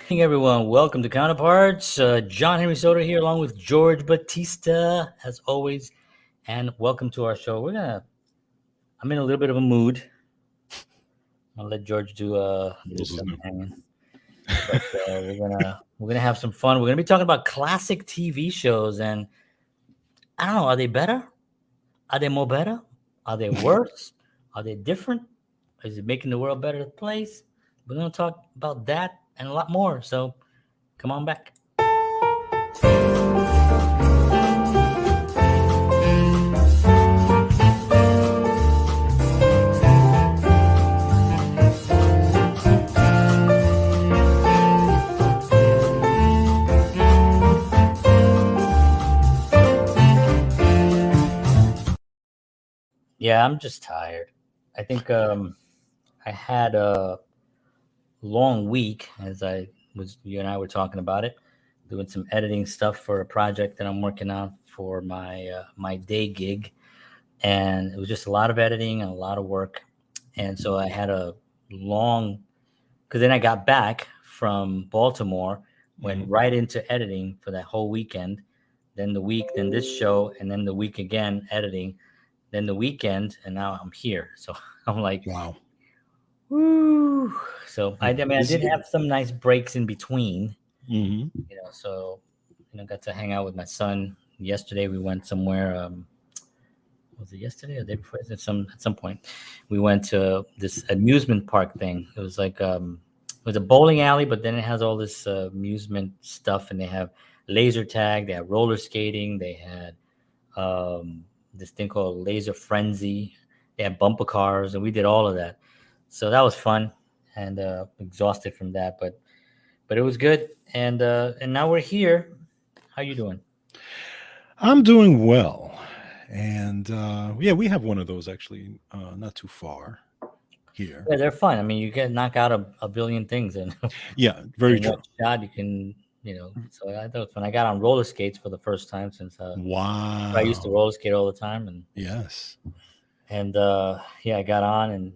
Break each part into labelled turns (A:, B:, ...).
A: Hey everyone, welcome to Counterparts. John Henry Soder here, along with George Batista, as always, and welcome to our show. I'm in a little bit of a mood. I'll let George do some hanging, but we're gonna have some fun. We're gonna be talking about classic TV shows, and I don't know, are they better? Are they more better? Are they worse? Are they different? Is it making the world a better place? We're gonna talk about that and a lot more. So come on back. Yeah, I'm just tired. I think I had a long week, as you and I were talking about it, doing some editing stuff for a project that I'm working on for my day gig, and it was just a lot of editing and a lot of work, and so I had a long, because then I got back from Baltimore, went right into editing for that whole weekend, then the week, then this show, and then the week again editing, then the weekend, and now I'm here. So I'm like,
B: Wow.
A: woo. So I mean, I did
B: Busy.
A: have some nice breaks in between,
B: Mm-hmm.
A: So got to hang out with my son yesterday. We went somewhere. Was it yesterday or the day before? At some point, we went to this amusement park thing. It was like it was a bowling alley, but then it has all this amusement stuff, and they have laser tag, they have roller skating, they had this thing called Laser Frenzy. They had bumper cars, and we did all of that. So that was fun, and exhausted from that, but it was good. And now we're here. How you doing?
B: I'm doing well. And yeah, we have one of those actually not too far here.
A: Yeah, they're fun. I mean, you can knock out a billion things in
B: Yeah, very
A: in one
B: true.
A: shot. You can, So I thought it was fun. I got on roller skates for the first time since I used to
B: Wow.
A: roller skate all the time,
B: Yes.
A: and yeah, I got on, and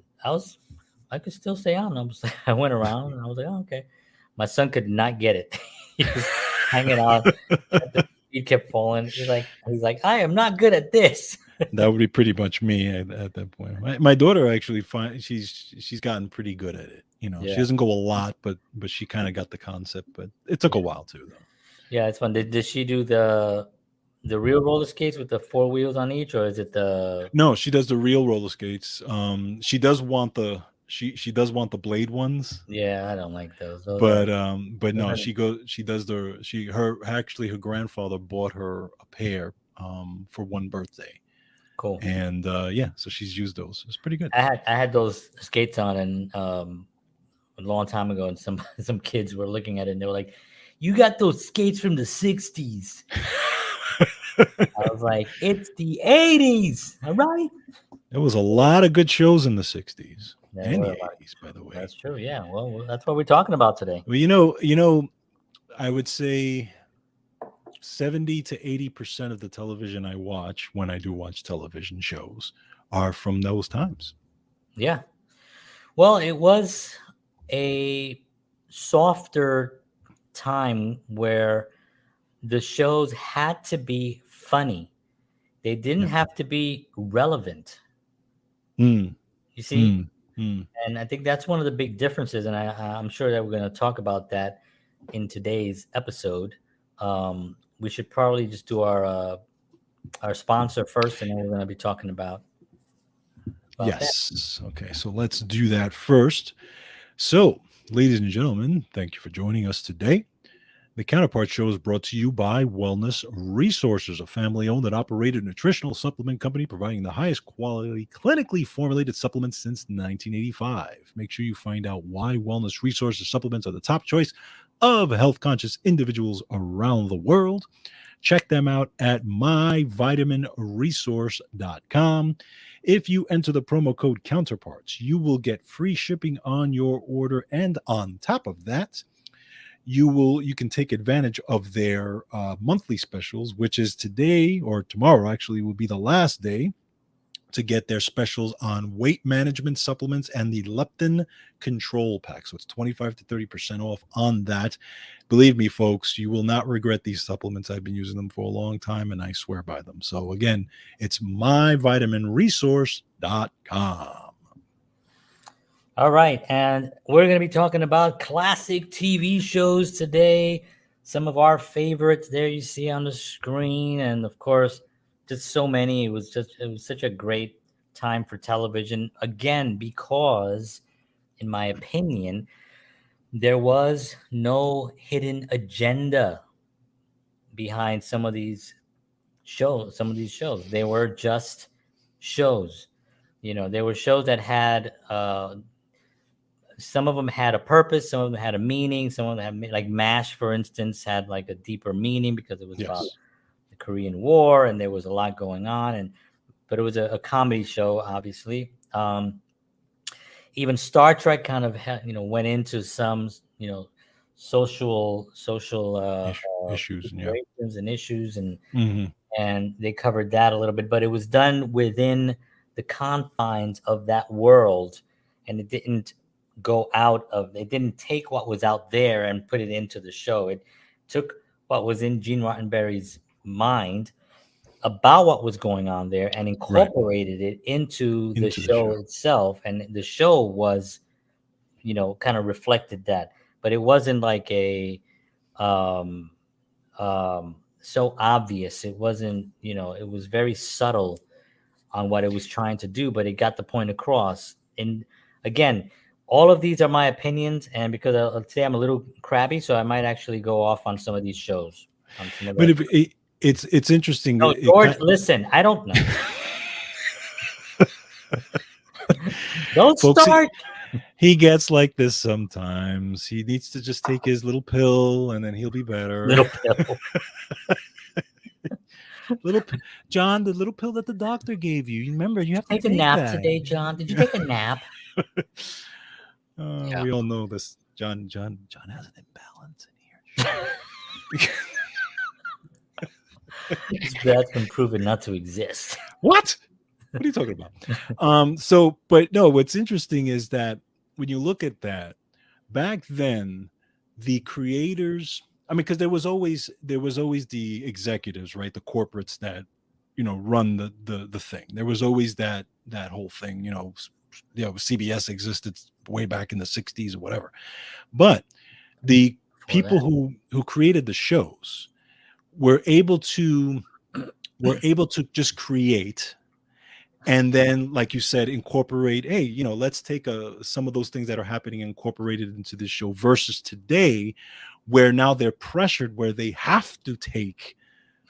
A: I could still stay on. I went around, and I was like, oh, okay. My son could not get it. He was hanging on. The speed kept falling. He's like, I am not good at this.
B: That would be pretty much me at that point. My daughter actually she's gotten pretty good at it. She
A: Yeah,
B: doesn't go a lot, but she kind of got the concept. But it took
A: yeah,
B: a while too, though.
A: yeah. It's fun. Did she do the real roller skates with the four wheels on each, or is it the?
B: No, she does the real roller skates. She does want she does want the blade ones,
A: Yeah, I don't like those.
B: but
A: Those
B: no,
A: are
B: she does her grandfather bought her a pair for one birthday.
A: cool.
B: And yeah, so she's used those. It's pretty good.
A: I had those skates on, and a long time ago, and some some kids were looking at it, and they were like, "You got those skates from the '60s." I was like, "It's the '80s, all right."
B: There was a lot of good shows in the 60s
A: There
B: and
A: were
B: the
A: a lot.
B: 80s, by the way.
A: That's true. Yeah. Well, that's what we're talking about today.
B: Well, I would say 70 to 80% of the television I watch, when I do watch television shows, are from those times.
A: Yeah. Well, it was a softer time where the shows had to be funny. They didn't
B: Yeah.
A: have to be relevant.
B: Mm,
A: You see?
B: mm, mm.
A: And I think that's one of the big differences. And I'm sure that we're going to talk about that in today's episode. We should probably just do our sponsor first, and then we're going to be talking about that.
B: Yes. Okay. So let's do that first. So, ladies and gentlemen, thank you for joining us today. The Counterpart Show is brought to you by Wellness Resources, a family owned and operated nutritional supplement company providing the highest quality, clinically formulated supplements since 1985. Make sure you find out why Wellness Resources supplements are the top choice of health conscious individuals around the world. Check them out at myvitaminresource.com. If you enter the promo code Counterparts, you will get free shipping on your order. And on top of that, you can take advantage of their monthly specials, which is today or tomorrow actually will be the last day to get their specials on weight management supplements and the leptin control pack. So it's 25 to 30% off on that. Believe me, folks, you will not regret these supplements. I've been using them for a long time and I swear by them. So again, it's myvitaminresource.com.
A: All right, and we're going to be talking about classic TV shows today. Some of our favorites there you see on the screen, and of course, just so many. It was such a great time for television again because, in my opinion, there was no hidden agenda behind some of these shows. They were just shows. There were shows that had some of them had a purpose, some of them had a meaning, some of them had, like MASH, for instance, had like a deeper meaning because it was about the Korean War and there was a lot going on. But it was a comedy show, obviously. Even Star Trek kind of went into some social
B: issues,
A: situations and issues,
B: Mm-hmm.
A: and they covered that a little bit, but it was done within the confines of that world, and it didn't it didn't take what was out there and put it into the show. It took what was in Gene Roddenberry's mind about what was going on there and incorporated it into the show itself, and the show was kind of reflected that, but it wasn't like a so obvious. It wasn't, it was very subtle on what it was trying to do, but it got the point across. And again, all of these are my opinions, and because I'll say I'm a little crabby, so I might actually go off on some of these shows.
B: But it's interesting.
A: No, George, listen, I don't know. Don't
B: Folks,
A: start.
B: He gets like this sometimes. He needs to just take his little pill, and then he'll be better.
A: Little pill.
B: John, the little pill that the doctor gave you. You remember, you have to
A: take a nap today, John. Did you take a nap?
B: Yeah. We all know this. John has an imbalance in here.
A: That's been proven not to exist.
B: What are you talking about? But no, what's interesting is that when you look at that, back then, the creators, because there was always the executives, right? The corporates that, run the thing. There was always that whole thing, CBS existed way back in the 60s or whatever. But the people who created the shows were able to just create, and then, like you said, incorporate, hey, let's take some of those things that are happening incorporated into this show, versus today where now they're pressured, where they have to take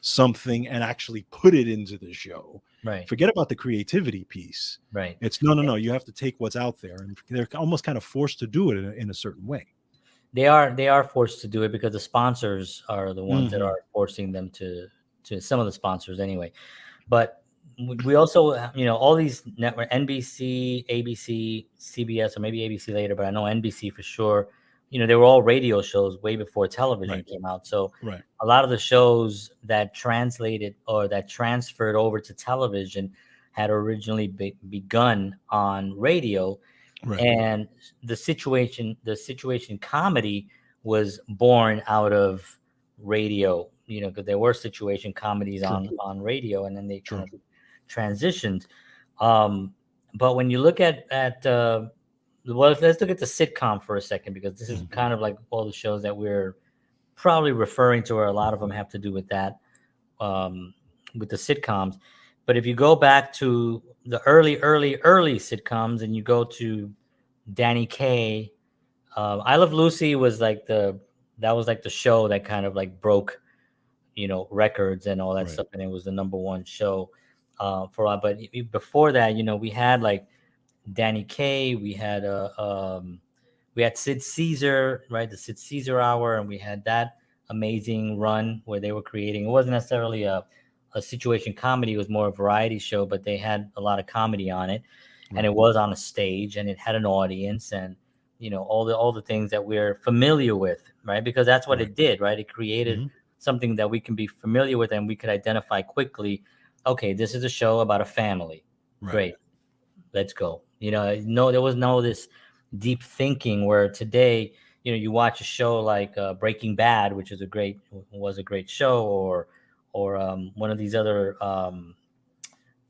B: something and actually put it into the show.
A: Right.
B: Forget about the creativity piece.
A: Right.
B: It's no. You have to take what's out there, and they're almost kind of forced to do it in a certain way.
A: They are forced to do it because the sponsors are the ones that are forcing them to some of the sponsors anyway. But we also, all these network, NBC, ABC, CBS, or maybe ABC later, but I know NBC for sure. They were all radio shows way before television came out. So a lot of the shows that translated or that transferred over to television had originally begun on radio. Right. And the situation comedy was born out of radio, because there were situation comedies on radio, and then they kind of transitioned. But when you look at let's look at the sitcom for a second, because this is kind of like all the shows that we're probably referring to, or a lot of them have to do with that, with the sitcoms. But if you go back to the early sitcoms, and you go to Danny Kaye, I Love Lucy was like the show that kind of like broke, records and all that stuff, and it was the number one show for a while. But before that, we had like Danny Kaye, we had Sid Caesar, right? The Sid Caesar Hour, and we had that amazing run where they were creating. It wasn't necessarily a situation comedy; it was more a variety show, but they had a lot of comedy on it, and it was on a stage, and it had an audience, and all the things that we're familiar with, right? Because that's what it did, right? It created something that we can be familiar with, and we could identify quickly. Okay, this is a show about a family.
B: Right.
A: Great, let's go. No, there was no this deep thinking where today, you watch a show like Breaking Bad, which was a great show, or one of these other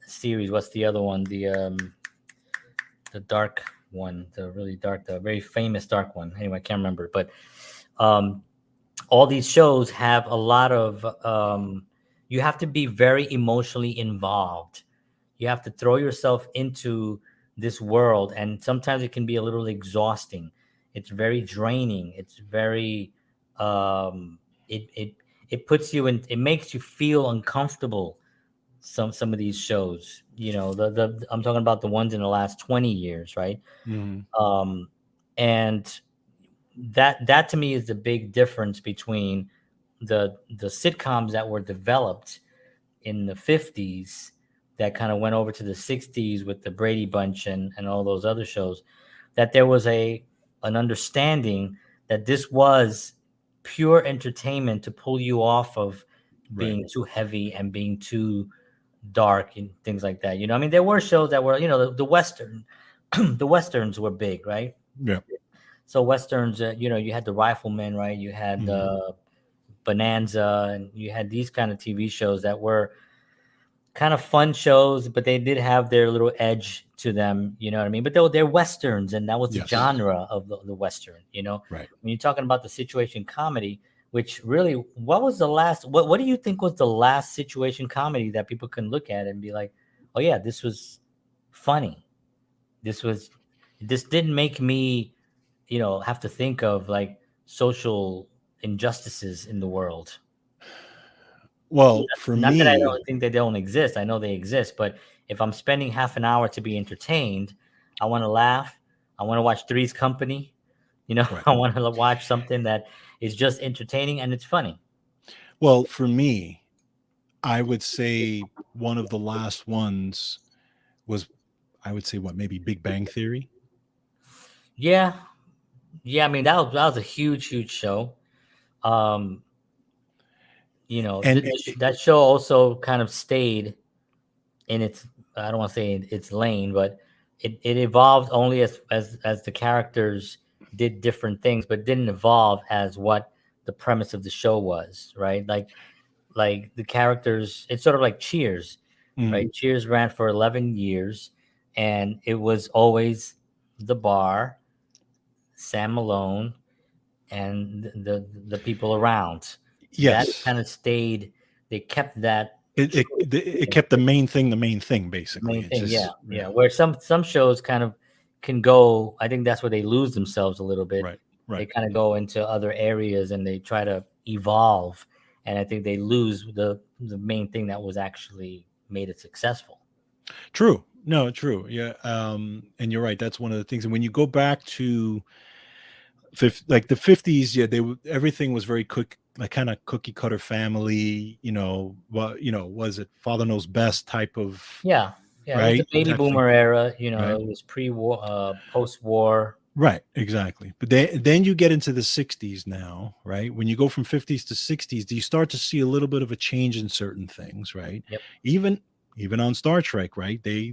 A: series. What's the other one? The dark one, the really dark, the very famous dark one. Anyway, I can't remember, but um, all these shows have a lot of you have to be very emotionally involved. You have to throw yourself into this world, and sometimes it can be a little exhausting. It's very draining. It's very it puts you in, it makes you feel uncomfortable. Some of these shows, the I'm talking about the ones in the last 20 years, right?
B: Hmm.
A: um and that to me is the big difference between the sitcoms that were developed in the 50s, that kind of went over to the 60s with the Brady Bunch and all those other shows, that there was an understanding that this was pure entertainment to pull you off of
B: Right.
A: being too heavy and being too dark and things like that. I mean, there were shows that were, the Western, the Westerns were big, right?
B: Yeah.
A: So Westerns, you had the Rifleman, right? You had
B: Hmm.
A: Bonanza, and you had these kind of TV shows that were kind of fun shows, but they did have their little edge to them. You know what I mean? But they're Westerns, and that was the
B: Yes.
A: genre of the Western.
B: Right.
A: When you're talking about the situation comedy, which really, what was the last, what do you think was the last situation comedy that people can look at and be like, oh yeah, this was funny. This was, this didn't make me, have to think of like social injustices in the world.
B: Well, for
A: Not that I
B: me,
A: don't think they don't exist. I know they exist, but if I'm spending half an hour to be entertained, I want to laugh. I want to watch Three's Company.
B: right.
A: I want to watch something that is just entertaining and it's funny.
B: Well, for me, I would say one of the last ones was, I would say, what, maybe Big Bang Theory.
A: Yeah, yeah. I mean, that was a huge, huge show. Um,
B: And
A: that show also kind of stayed in its, I don't want to say in its lane, but it evolved only as the characters did different things, but didn't evolve as what the premise of the show was, right? Like the characters, it's sort of like Cheers,
B: mm,
A: right? Cheers ran for 11 years, and it was always the bar, Sam Malone, and the people around. That
B: yes,
A: kind of stayed. They kept that
B: it
A: true.
B: kept the main thing basically.
A: Main
B: It
A: thing, yeah,
B: just,
A: yeah.
B: yeah,
A: Where some shows kind of can go, I think that's where they lose themselves a little bit.
B: right,
A: They
B: right.
A: kind of go into other areas and they try to evolve, and I think they lose the main thing that was actually made it successful.
B: True. No, true. Yeah. And you're right. That's one of the things. And when you go back to like the 50s, yeah, everything was very quick, like kind of cookie cutter family, what, was it father knows best type of,
A: Yeah, yeah. It was the
B: right?
A: baby
B: Type thing,
A: boomer era.
B: right?
A: It was pre-war, post-war.
B: Right, exactly. But then you get into the 60s now, right? When you go from 50s to 60s, do you start to see a little bit of a change in certain things, right?
A: Yep.
B: Even even on Star Trek, right? They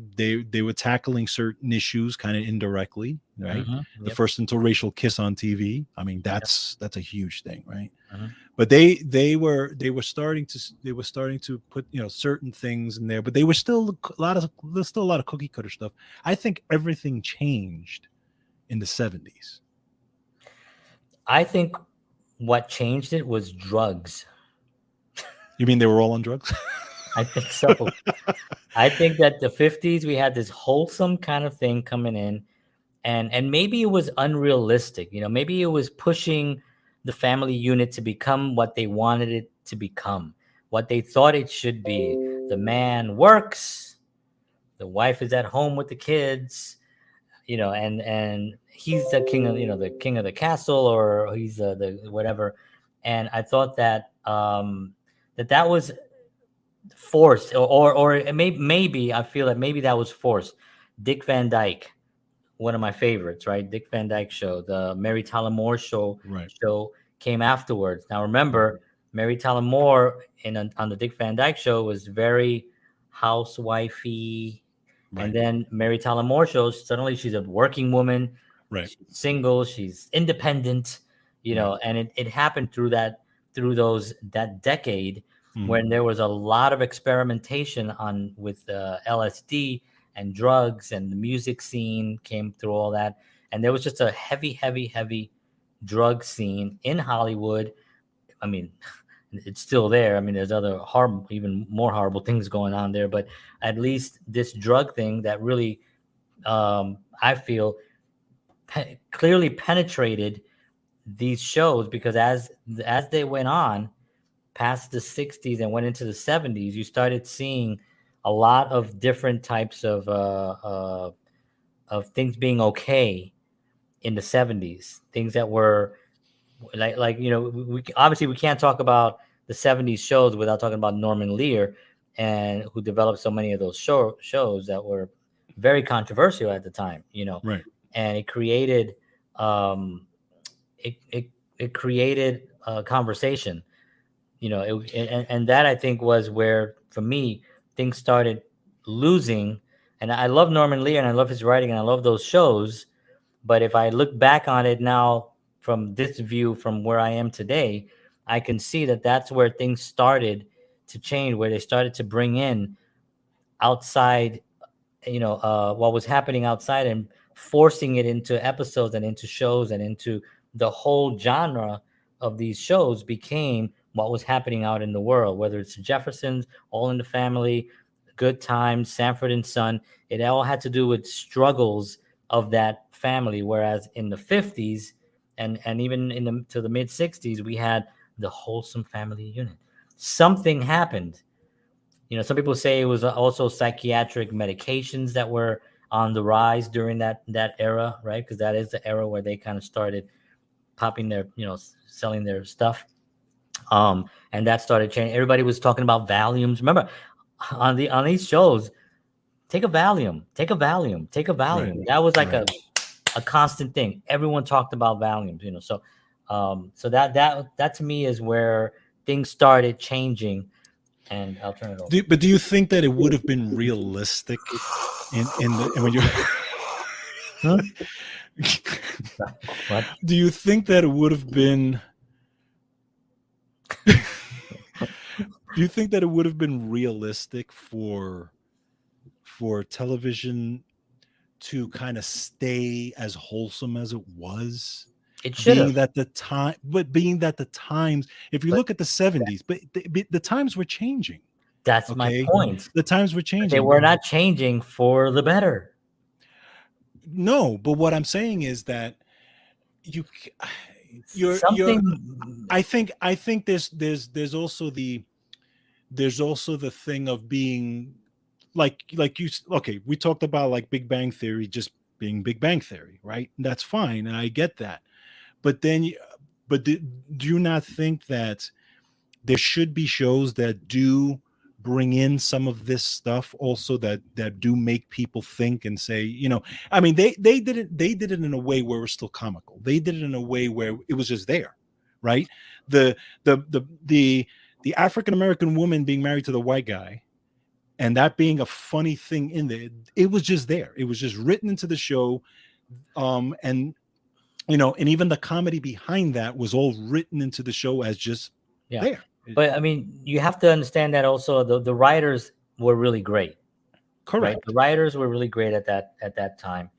B: were tackling certain issues kind of indirectly, right? The
A: Yep.
B: first interracial kiss on TV. I mean,
A: Yep.
B: that's a huge thing, right?
A: hmm
B: But they were starting to put, certain things in there, but they were still a lot of there's still a lot of cookie cutter stuff. I think everything changed in the 70s.
A: I think what changed it was drugs.
B: You mean they were all on drugs?
A: I think so. I think that the 50s we had this wholesome kind of thing coming in, and maybe it was unrealistic. Maybe it was pushing the family unit to become what they wanted it to become, what they thought it should be. The man works, the wife is at home with the kids, and he's the king of, the king of the castle, or he's the whatever. And I thought that that was forced, or maybe I feel that maybe that was forced. Dick Van Dyke, one of my favorites, right? Dick Van Dyke Show, the Mary Tyler Moore
B: Right.
A: show came afterwards. Now
B: Mhm.
A: remember, Mary Tyler Moore on the Dick Van Dyke Show was very housewifey, And
B: Right.
A: then Mary Tyler Moore shows suddenly she's a working woman,
B: Right.
A: she's single, she's independent,
B: Right.
A: and it happened through those that decade
B: Mhm.
A: when there was a lot of experimentation on with LSD and drugs, and the music scene came through all that, and there was just a heavy drug scene in Hollywood. I mean, it's still there. I mean, there's other horrible, even more horrible things going on there, but at least this drug thing that really, I feel, clearly penetrated these shows, because as they went on past the 60s and went into the 70s, you started seeing a lot of different types of things being okay in the 70s, things that were like we obviously we can't talk about the 70s shows without talking about Norman Lear, and who developed so many of those shows that were very controversial at the time,
B: Right.
A: and it created um it it, it created a conversation, and that I think was where for me things started losing. And I love Norman Lear and I love his writing and I love those shows, but if I look back on it now from this view, from where I am today, I can see that that's where things started to change, where they started to bring in outside, what was happening outside, and forcing it into episodes and into shows and into the whole genre of these shows became what was happening out in the world, whether it's Jeffersons, All in the Family, Good Times, Sanford and Son. It all had to do with struggles of that family. Whereas in the 50s and even in the to the mid 60s, we had the wholesome family unit. Something happened. Some people say it was also psychiatric medications that were on the rise during that era, right? Because that is the era where they kind of started popping their, selling their stuff. And that started changing. Everybody was talking about Valiums. Remember, on these shows, take a Valium, take a Valium, take a
B: Right.
A: Valium. That was like
B: Right.
A: a constant thing. Everyone talked about Valiums, so that to me is where things started changing. And I'll turn it over.
B: But do you think that it would have been realistic in the and when you
A: Huh? What?
B: do you think that it would have been do you think that it would have been realistic for television to kind of stay as wholesome as it was,
A: It should
B: being
A: have,
B: that the time but being that the times, if you
A: but
B: look at the 70s, but the times were changing.
A: that's my
B: Okay,
A: point.
B: the times were
A: But they
B: changing.
A: were not changing for the better.
B: No, but what I'm saying is that you you're
A: Something,
B: I think there's also the thing of being like okay, we talked about like Big Bang Theory just being Big Bang Theory, right? That's fine, and I get that. But then but do you not think that there should be shows that do bring in some of this stuff also, that do make people think and say, I mean, they did it in a way where it was still comical. They did it in a way where it was just there, right? The the African American woman being married to the white guy, and that being a funny thing in there, it was just there. It was just written into the show. And and even the comedy behind that was all written into the show as just
A: yeah.
B: there.
A: But I mean, you have to understand that also the writers were really great, right? The
B: Correct.
A: writers were really great at that time.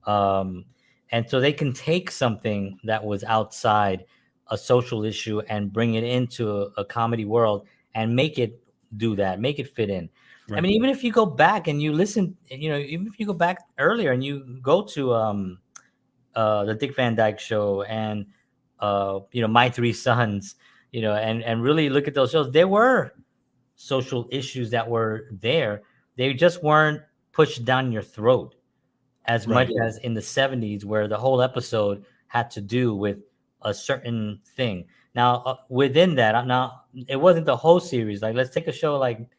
A: um, and so they can take something that was outside a social issue and bring it into a comedy world and make it do that, make it fit in. I
B: Right.
A: mean, even if you go back and you listen, even if you go back earlier and you go to the Dick Van Dyke Show and My Three Sons, and really look at those shows, there were social issues that were there. They just weren't pushed down your throat as much
B: Right.
A: as in the 70s, where the whole episode had to do with a certain thing. Now, within that, now it wasn't the whole series. Like, let's take a show like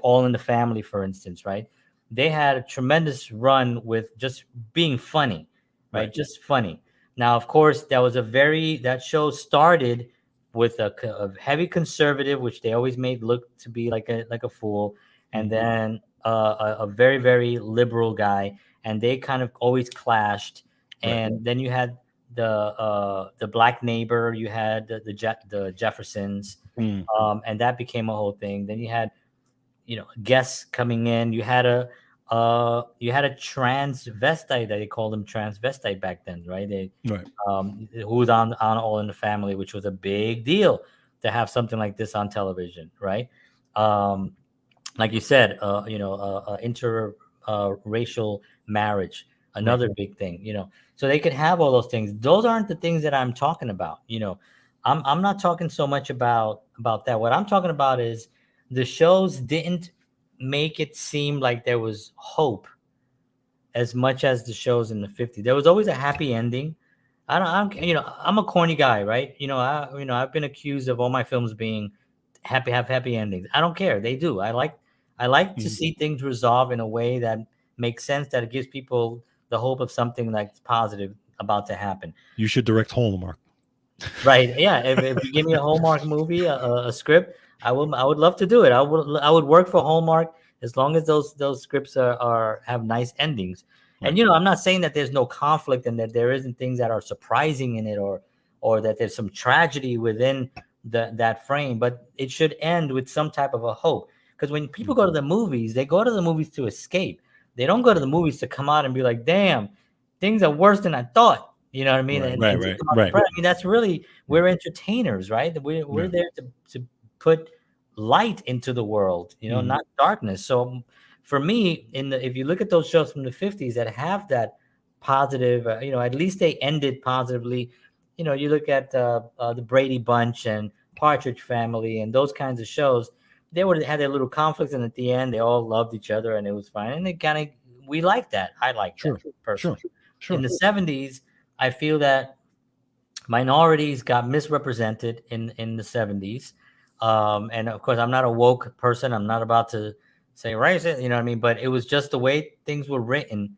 A: All in the Family, for instance, right? They had a tremendous run with just being funny, right?
B: Right.
A: Just funny. Now, of course, that show started with a heavy conservative, which they always made look to be like a fool, and
B: Mhm.
A: then a very very liberal guy, and they kind of always clashed.
B: Right.
A: And then you had the black neighbor, you had the Jeffersons,
B: Mm,
A: and that became a whole thing. Then you had guests coming in. You had a transvestite, that they called them transvestite back then, right? They
B: right.
A: who was on All in the Family, which was a big deal to have something like this on television, right? Um, like you said, inter racial marriage,
B: Right.
A: another big thing. So they could have all those things. Those aren't the things that I'm talking about. I'm not talking so much about that. What I'm talking about is the shows didn't make it seem like there was hope as much as the shows in the 50s. There was always a happy ending. I'm a corny guy, right? I've been accused of all my films being have happy endings. I don't care. They do. I like to
B: Mm.
A: see things resolve in a way that makes sense, that it gives people the hope of something like positive about to happen.
B: You should direct Hallmark.
A: Right. Yeah. If you give me a Hallmark movie, a script, I would love to do it. I would work for Hallmark as long as those scripts are have nice endings. And
B: Right.
A: I'm not saying that there's no conflict and that there isn't things that are surprising in it, or that there's some tragedy within that frame, but it should end with some type of a hope. Because when people
B: Mm.
A: go to the movies, they go to the movies to escape. They don't go to
B: Right.
A: the movies to come out and be like, damn, things are worse than I thought. You know what I mean?
B: Right.
A: And
B: Right.
A: to
B: Right.
A: come out
B: Right.
A: depressed. I mean, that's really,
B: Right.
A: we're entertainers, right? We're
B: Yeah.
A: there to put light into the world,
B: Hmm.
A: not darkness. So for me, if you look at those shows from the 50s that have that positive, at least they ended positively. You look at the Brady Bunch and Partridge Family and those kinds of shows. They would had their little conflicts, and at the end, they all loved each other, and it was fine. And it kind of we like that. I like that
B: Sure. Sure.
A: personally. In
B: Sure.
A: the 70s, I feel that minorities got misrepresented in the 70s. And of course, I'm not a woke person. I'm not about to say racist, you know what I mean? But it was just the way things were written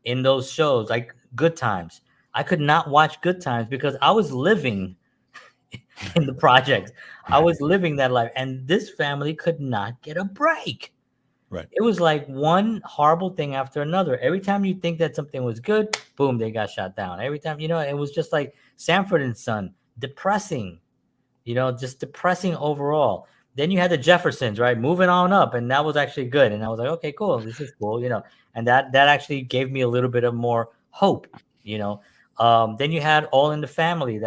A: in those shows, like Good Times. I could not watch Good Times because I was living in the projects. I was living that life, and this family could not get a break.
B: Right.
A: It was like one horrible thing after another. Every time you think that something was good, boom, they got shot down. Every time, it was just like Sanford and Son, depressing, just depressing overall. Then you had the Jeffersons, right? Moving on up, and that was actually good. And I was like, okay, cool, this is cool. And that actually gave me a little bit of more hope, you know. Then you had All in the Family.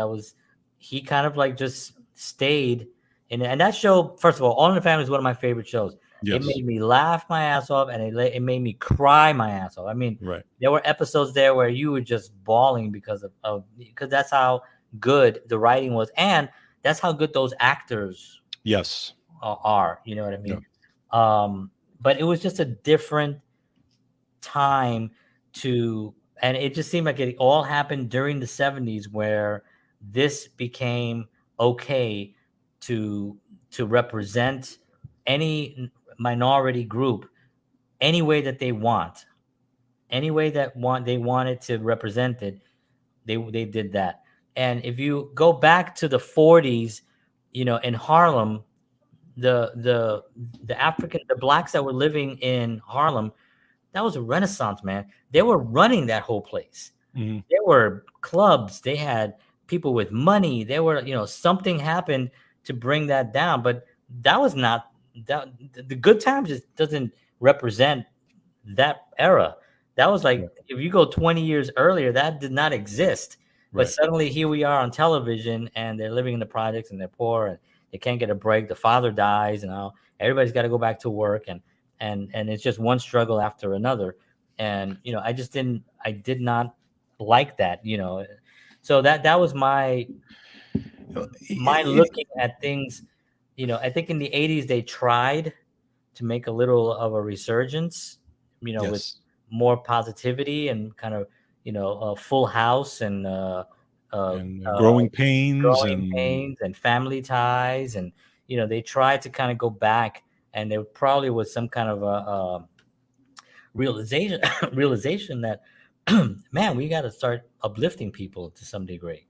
A: He kind of like just stayed, and that show. First of all in the Family is one of my favorite shows. It
B: Yes.
A: made me laugh my ass off, and it made me cry my ass off. I mean,
B: Right.
A: there were episodes there where you were just bawling because that's how good the writing was, and that's how good those actors
B: Yes.
A: are. You know what I
B: Yeah.
A: mean? But it was just a different time and it just seemed like it all happened during the 70s where this became okay to represent any minority group any way that they want, any way that they wanted to represent it. They did that. And if you go back to the 40s, in Harlem, the the blacks that were living in Harlem, that was a renaissance, man. They were running that whole place.
B: Hmm.
A: There were clubs, they had people with money. There were, something happened to bring that down, but that was not that the Good Times just doesn't represent that era. That was
B: Right.
A: like if you go 20 years earlier, that did not exist. But
B: Right.
A: suddenly here we are on television, and they're living in the projects, and they're poor, and they can't get a break. The father dies, and now everybody's got to go back to work, and it's just one struggle after another. And I did not like that. So that was my looking at things. I think in the 80s they tried to make a little of a resurgence, with
B: Yes.
A: more positivity and kind of, a Full House and
B: And growing pains
A: Growing
B: and
A: Pains and Family Ties, and they tried to kind of go back, and there probably was some kind of a realization realization that man, we got to start uplifting people to some degree.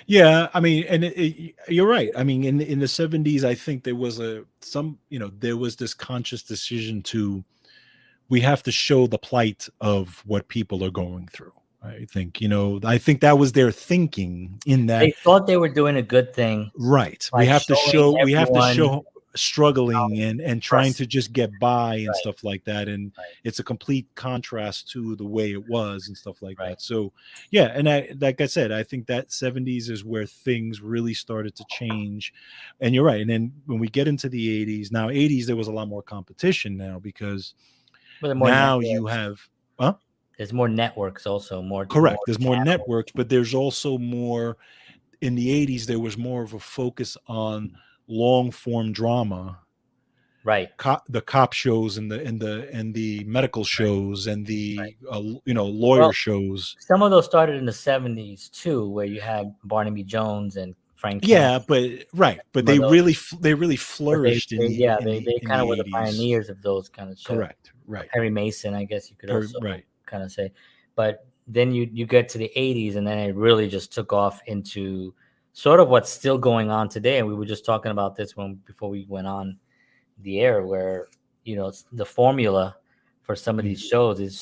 B: yeah, I mean, and you're right. I mean, in the 70s, I think there was there was this conscious decision to we have to show the plight of what people are going through. I think, I think that was their thinking in that.
A: They thought they were doing a good thing
B: Right.
A: by showing
B: We have to
A: everyone
B: show struggling and trying
A: press.
B: to just get by and
A: Right,
B: stuff like that. And
A: right,
B: it's a complete contrast to the way it was and stuff like
A: right.
B: that. So yeah, and like I said, I think that 70s is where things really started to change. And you're right. And then when we get into the 80s, now 80s there was a lot more competition now because
A: But there are more
B: now you
A: networks.
B: have huh?
A: There's more networks also, more
B: Correct. There's more
A: channels.
B: networks, but there's also more in the 80s there was more of a focus on long form drama,
A: Right,
B: the cop shows and the medical
A: right,
B: shows and
A: right.
B: the lawyer
A: Well,
B: shows.
A: some of those started in the 70s too, where you had Barnaby Jones and Frank County.
B: Yeah, but right, but
A: Some of those,
B: they really
A: but
B: flourished
A: they yeah, they
B: in
A: kind of
B: the
A: were the
B: 80s.
A: pioneers of those kind of shows.
B: Correct. Right.
A: Perry Mason, I guess you could also
B: Right.
A: kind of say. But then you get to the 80s, and then it really just took off into sort of what's still going on today. And we were just talking about this before we went on the air, where the formula for some of
B: Mm.
A: these shows is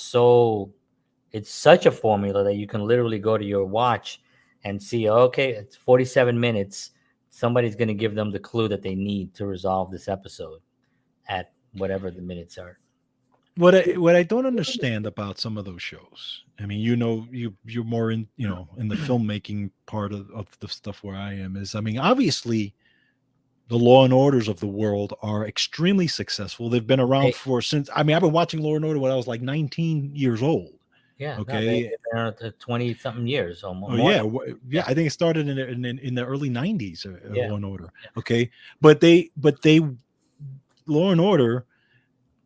A: it's such a formula that you can literally go to your watch and see, okay, it's 47 minutes. Somebody's going to give them the clue that they need to resolve this episode at whatever the minutes are.
B: What I don't understand about some of those shows, I mean, you're more in in the filmmaking part of the stuff where I am is, I mean, obviously the Law and Orders of the world are extremely successful. They've been around
A: They,
B: for since, I mean, I've been watching Law and Order when I was like 19 years old.
A: yeah, no,
B: Okay.
A: they've been around 20 something years or
B: Oh
A: more
B: yeah,
A: than.
B: yeah. I think it started in the early '90s.
A: Yeah,
B: Law and Order.
A: yeah,
B: Okay, but they Law and Order,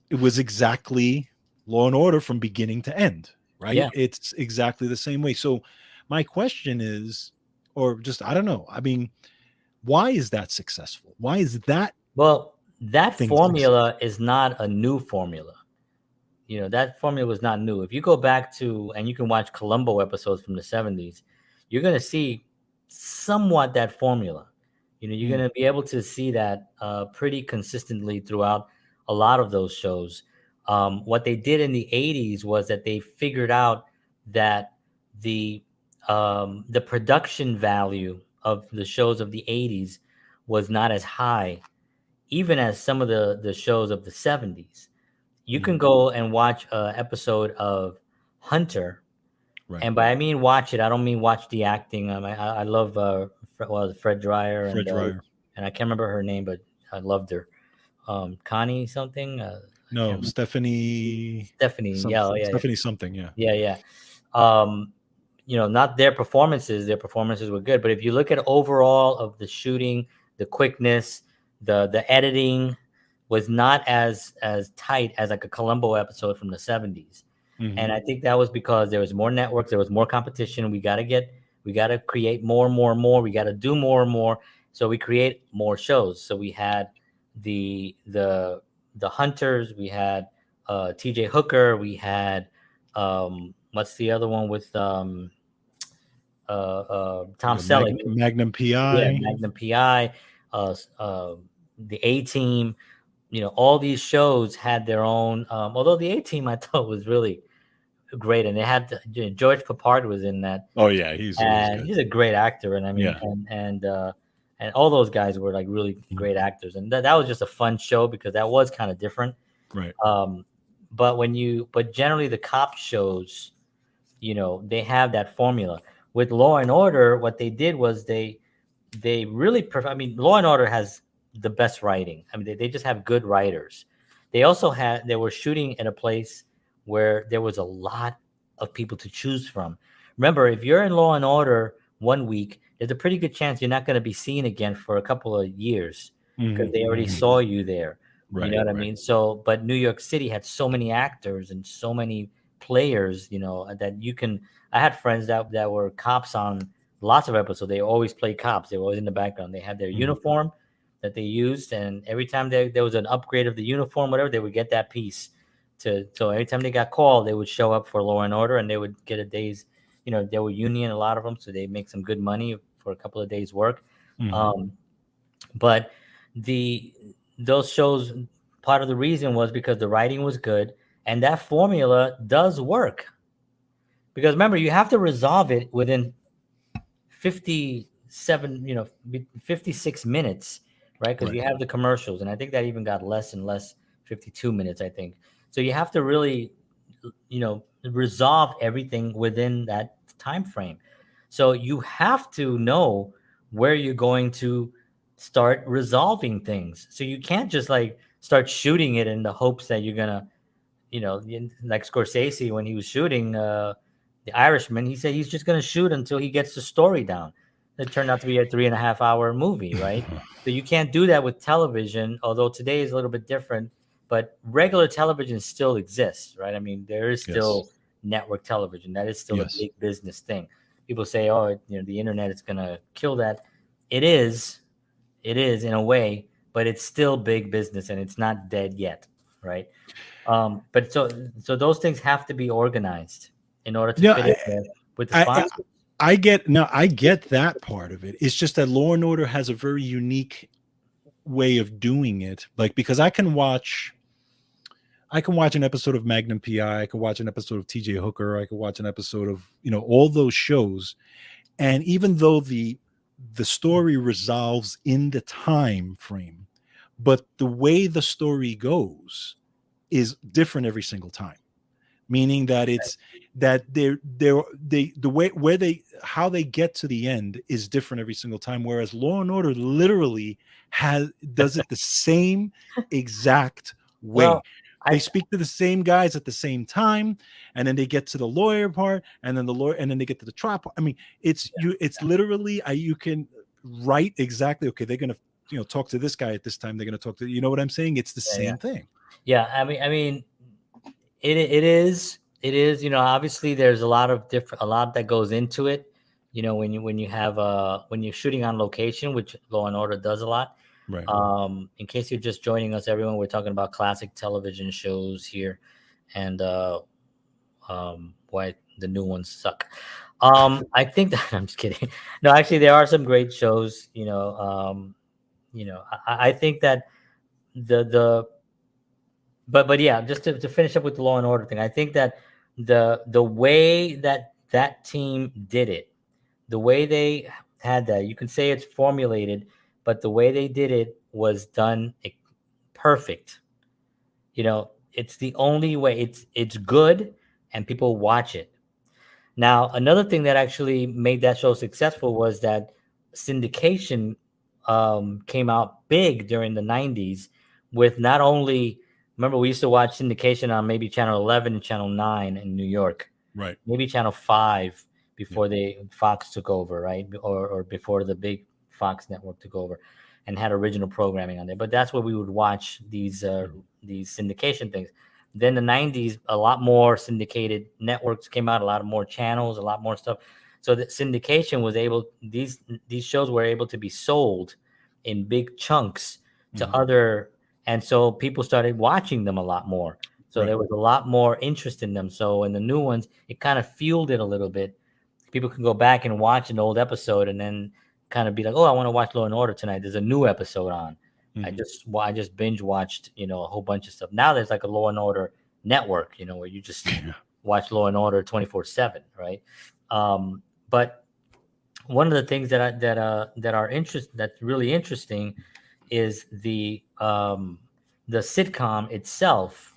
B: it was exactly Law and Order from beginning to end. Right,
A: yeah.
B: it's exactly the same way. So my question is, or just I don't know. I mean, why is that successful? Why is that
A: Well, that
B: thing successful?
A: formula is not a new formula. That formula was not new. If you go back to and you can watch Columbo episodes from the 70s, you're going to see somewhat that formula. You're
B: Mm,
A: going to be able to see that pretty consistently throughout a lot of those shows. What they did in the 80s was that they figured out that the the production value of the shows of the 80s was not as high, even as some of the shows of the 70s. You can
B: mm,
A: go and watch an episode of Hunter,
B: right,
A: and by I mean watch it, I don't mean watch the acting. I love Fred Dreyer
B: Fred Dryer.
A: and I can't remember her name, but I loved her. Connie something. I can't
B: No,
A: remember.
B: Stephanie,
A: Stephanie. Yeah, oh, yeah,
B: Stephanie something. Yeah.
A: yeah, yeah. Um, not their performances. Their performances were good, but if you look at overall of the shooting, the quickness, the editing was not as tight as like a Columbo episode from the 70s. And
B: Hmm.
A: I think that was because there was more networks, there was more competition. We got to create more and more and more. We got to do more and more. So we create more shows. So we had the the the Hunters, we had TJ Hooker, we had what's the other one with Tom Selleck?
B: Magnum
A: Yeah,
B: PI.
A: Magnum PI, the A Team. All these shows had their own. Although the A Team I thought was really great, and they had George Papard was in that,
B: Oh yeah, he's
A: and
B: good.
A: he's a great actor. And I mean,
B: Yeah.
A: and all those guys were like really
B: Mm,
A: great actors, and that was just a fun show because that was kind of different.
B: right.
A: Um, but generally the cop shows, they have that formula. With Law and Order, what they did was they really I mean, Law and Order has the best writing. I mean, they just have good writers. They were shooting in a place where there was a lot of people to choose from. Remember, if you're in Law and Order one week, there's a pretty good chance you're not going to be seen again for a couple of years because
B: Hmm.
A: they already
B: Hmm.
A: saw you there. You know
B: Right.
A: what I
B: Right.
A: mean? So, but New York City had so many actors and so many players, that you can. I had friends that were cops on lots of episodes. They always played cops. They were always in the background. They had their
B: Hmm.
A: uniform that they used, and every time there was an upgrade of the uniform, whatever, they would get that piece. So every time they got called, they would show up for Law and Order, and they would get a day's. They were union, a lot of them, so they make some good money for a couple of days' work.
B: Hmm.
A: Um, but the those shows, part of the reason was because the writing was good and that formula does work because remember you have to resolve it within 57, 56 minutes, right? Because
B: Right.
A: you have the commercials, and I think that even got less and less, 52 minutes, I think. So you have to really, resolve everything within that time frame. So you have to know where you're going to start resolving things. So you can't just like start shooting it in the hopes that you're gonna, like Scorsese when he was shooting The Irishman, he said he's just going to shoot until he gets the story down. It turned out to be a 3.5 hour movie, right? So you can't do that with television, although today is a little bit different. But regular television still exists, right? I mean, there is
B: Yes.
A: still network television. That is still a
B: Yes.
A: big business thing. People say, "Oh, the internet is going to kill that." It is, it is in a way, but it's still big business and it's not dead yet, right? But so those things have to be organized in order to
B: Yeah.
A: fit in there with the
B: I
A: sponsors.
B: I get no, I get that part of it. It's just that Law and Order has a very unique way of doing it. Like because I can watch an episode of Magnum PI, I can watch an episode of TJ Hooker, I can watch an episode of, all those shows. And even though the story resolves in the time frame, but the way the story goes is different every single time, meaning that it's that the way where they how they get to the end is different every single time, whereas Law and Order literally has does it the same exact way.
A: Well,
B: They
A: I
B: speak to the same guys at the same time, and then they get to the lawyer part, and then the lawyer, and then they get to the trial part. I mean, it's literally you can write exactly, okay, they're gonna talk to this guy at this time, they're gonna talk to, what I'm saying, it's the
A: yeah, yeah,
B: same thing.
A: yeah. I mean, it is. Obviously, there's a lot that goes into it. When you have when you're shooting on location, which Law and Order does a lot.
B: Right.
A: In case you're just joining us, everyone, we're talking about classic television shows here, and why the new ones suck. I think that I'm just kidding. No, actually, there are some great shows. I think that the but yeah, just to finish up with the Law and Order thing, I think that the way that team did it, the way they had that, you can say it's formulated, but the way they did it was done perfect. It's the only way. It's good, and people watch it. Now, another thing that actually made that show successful was that syndication came out big during the 90s with not only, remember, we used to watch syndication on maybe Channel 11 and Channel 9 in New York,
B: Right.
A: maybe Channel 5
B: Yeah.
A: before Fox took over, right? Or before the big Fox network took over and had original programming on there. But that's where we would watch these syndication things. Then the 90s, a lot more syndicated networks came out, a lot of more channels, a lot more stuff. So the syndication was able, these shows were able to be sold in big chunks to
B: Mhm.
A: other, and so people started watching them a lot more. So
B: Right.
A: there was a lot more interest in them. So in the new ones, it kind of fueled it a little bit. People can go back and watch an old episode and then kind of be like, "Oh, I want to watch Law and Order tonight. There's a new episode on."
B: Mhm.
A: I just binge watched, a whole bunch of stuff. Now there's like a Law and Order network, where you just
B: Yeah.
A: watch Law and Order 24/7, right? But one of the things that's really interesting is the sitcom itself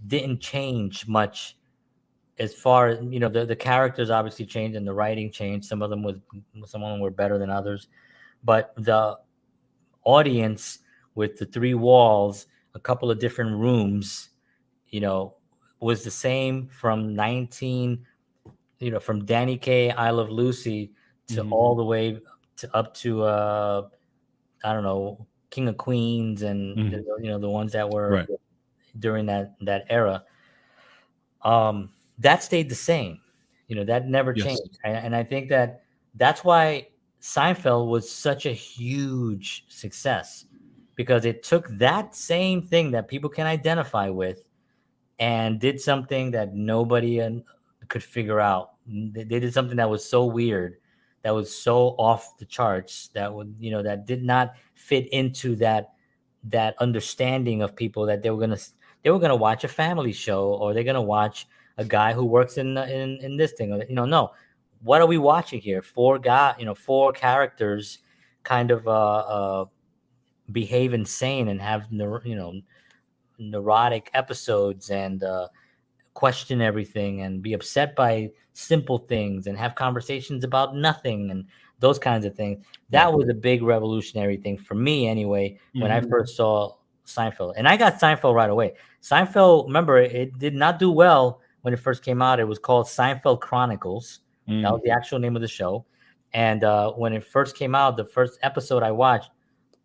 A: didn't change much as far as the characters obviously changed and the writing changed. Some of them were better than others, but the audience with the three walls, a couple of different rooms, you know, was the same from 19, from Danny Kaye, I Love Lucy, to
B: Mhm.
A: all the way to up to I don't know, King of Queens, and
B: Mhm.
A: the ones that were
B: Right.
A: during that era. That stayed the same. That never
B: Yes.
A: changed, and I think that's why Seinfeld was such a huge success, because it took that same thing that people can identify with and did something that nobody could figure out. They did something that was so weird, that was so off the charts, that did not fit into that understanding of people, that they were gonna They were going to watch a family show, or they're going to watch a guy who works in this thing, or no, what are we watching here? Four characters kind of behave insane and have neurotic episodes, and question everything and be upset by simple things and have conversations about nothing and those kinds of things.
B: Right.
A: That was a big revolutionary thing for me anyway when I
B: Hmm.
A: first saw Seinfeld. And I got Seinfeld right away. Seinfeld, remember, it did not do well when it first came out. It was called Seinfeld Chronicles. That was
B: Hmm.
A: the actual name of the show. And when it first came out, the first episode I watched,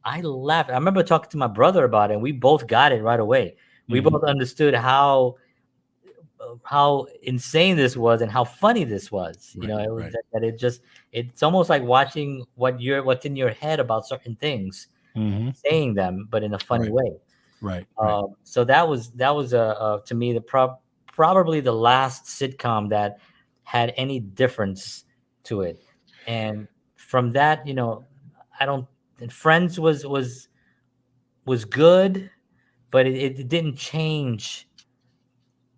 A: I laughed. I remember talking to my brother about it, and we both got it right away. We
B: Hmm.
A: both understood how insane this was and how funny this was.
B: Right.
A: It was
B: Right.
A: that it's almost like watching what's in your head about certain things,
B: Hmm.
A: saying them, but in a funny
B: Right.
A: way.
B: Right. Right.
A: So that was to me probably the last sitcom that had any difference to it. And from that, I don't. And Friends was good, but it didn't change.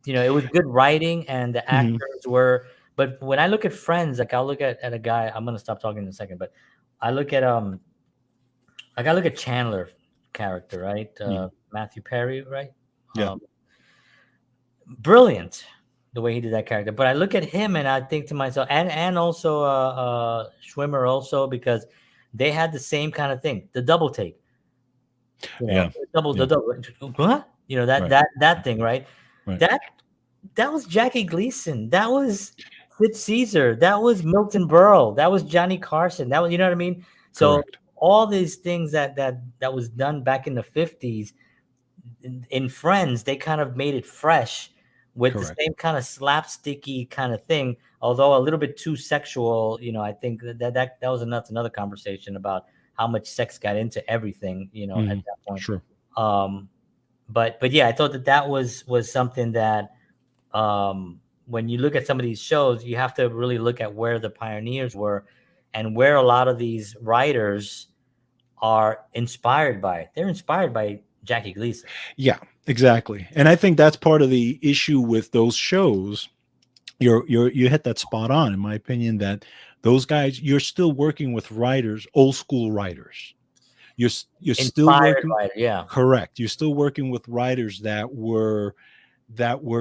A: It was good writing and the
B: Hmm.
A: actors were. But when I look at Friends, like I'll look at a guy. I'm gonna stop talking in a second, but I look at like I look at Chandler character, right?
B: Hmm.
A: Matthew Perry, right?
B: Yeah.
A: Um, Brilliant the way he did that character. But I look at him and I think to myself, and also Schwimmer also, because they had the same kind of thing, the double take,
B: Yeah.
A: the
B: Yeah.
A: double, what? That
B: Right.
A: that thing, right?
B: Right.
A: That that was Jackie Gleason. That was Sid Caesar. That was Milton Berle. That was Johnny Carson. That was, you know what I mean? So
B: Correct.
A: all these things that was done back in the 50s in Friends, they kind of made it fresh with the
B: Correct.
A: same kind of slapsticky kind of thing, although a little bit too sexual. I think that was another conversation about how much sex got into everything, at
B: Hmm.
A: that point.
B: Sure.
A: Um, but yeah, I thought that was something that, when you look at some of these shows, you have to really look at where the pioneers were and where a lot of these writers are inspired by. They're inspired by Jackie Gleason.
B: Yeah. Exactly. And I think that's part of the issue with those shows. You hit that spot on, in my opinion, that those guys, you're still working with writers, old school writers. You're still
A: Inspired
B: working.
A: writer, yeah,
B: Correct. You're still working with writers that were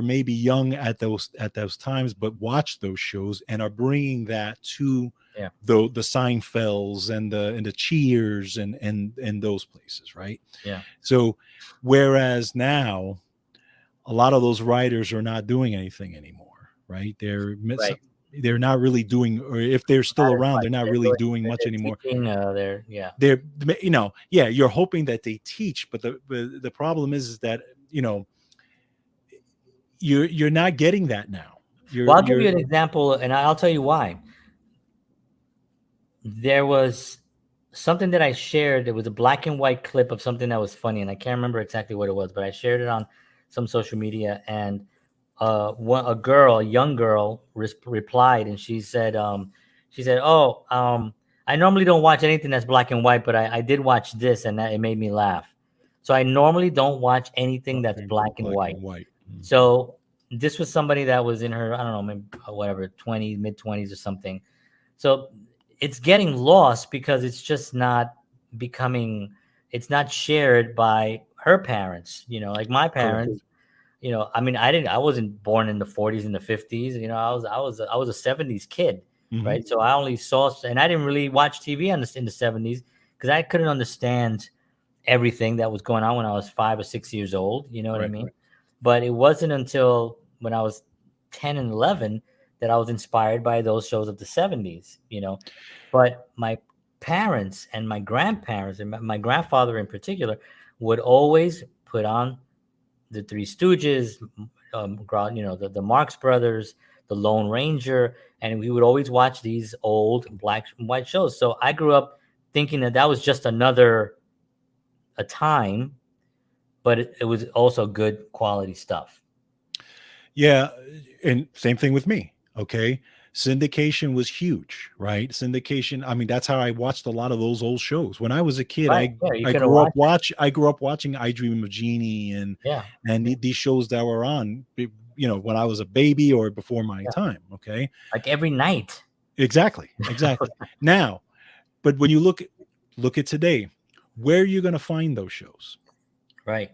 B: maybe young at those times, but watched those shows and are bringing that to
A: yeah,
B: the Seinfelds and the Cheers and those places, right?
A: yeah.
B: So, whereas now a lot of those writers are not doing anything anymore, right?
A: Right.
B: They're not really doing, or if they're still
A: Not as
B: around,
A: much.
B: they're not
A: They're
B: really
A: doing.
B: doing much
A: They're
B: anymore.
A: teaching. They're yeah.
B: They're, yeah, you're hoping that they teach, but the problem is that you know you're not getting that now.
A: Well,
B: You're
A: I'll give
B: you're
A: you an example, and I'll tell you why. There was something that I shared. It was a black and white clip of something that was funny, and I can't remember exactly what it was, but I shared it on some social media, and a young girl, replied, and she said, "Oh, I normally don't watch anything that's black and white, but I did watch this, and it made me laugh. So I normally don't watch anything that's black and
B: black
A: white."
B: and white.
A: So this was somebody that was in her, I don't know, maybe whatever, 20s, mid 20s or something. So it's getting lost because it's just not becoming, it's not shared by her parents, like my
B: Correct.
A: parents. I mean, I wasn't born in the 40s and the 50s. I was a 70s kid,
B: Hmm.
A: right? So I only saw, and I didn't really watch TV in the 70s because I couldn't understand everything that was going on when I was 5 or 6 years old. You know what I
B: Right.
A: mean? But it wasn't until when I was 10 and 11 that I was inspired by those shows of the 70s. But my parents and my grandparents and my grandfather in particular would always put on the Three Stooges, the Marx Brothers, the Lone Ranger, and we would always watch these old black and white shows. So I grew up thinking that was just another a time, but it was also good quality stuff.
B: Yeah, and same thing with me. Okay, Syndication was huge, right? Syndication. I mean, that's how I watched a lot of those old shows. When I was a kid,
A: Right. Yeah, you
B: I
A: could have
B: grew up
A: watched.
B: I grew up watching I Dream of Jeannie
A: Yeah.
B: these shows that were on, when I was a baby or before my
A: Yeah.
B: time. Okay,
A: Like every night.
B: exactly, exactly. Now, but when you look at today, where are you going to find those shows?
A: Right.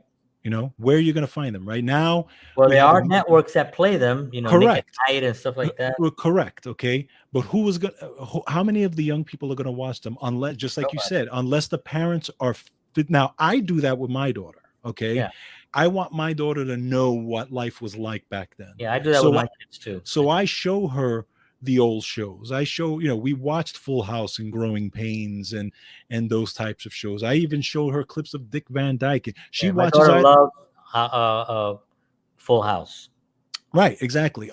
B: Where are you going to find them right now?
A: Well,
B: We
A: there
B: have a
A: are networks that play them, Nick at
B: correct.
A: Night and stuff like that.
B: Well, correct. Okay. But who is going to, how many of the young people are going to watch them unless, just like you
A: Nobody.
B: said, unless the parents are fit? Now, I do that with my daughter. Okay.
A: Yeah.
B: I want my daughter to know what life was like back then.
A: Yeah, I do that with
B: So,
A: my kids too.
B: so I show her the old shows. I show, we watched Full House and Growing Pains and those types of shows. I even show her clips of Dick Van Dyke. She
A: Yeah, my
B: watches
A: daughter
B: I
A: loves Full House.
B: Right, exactly.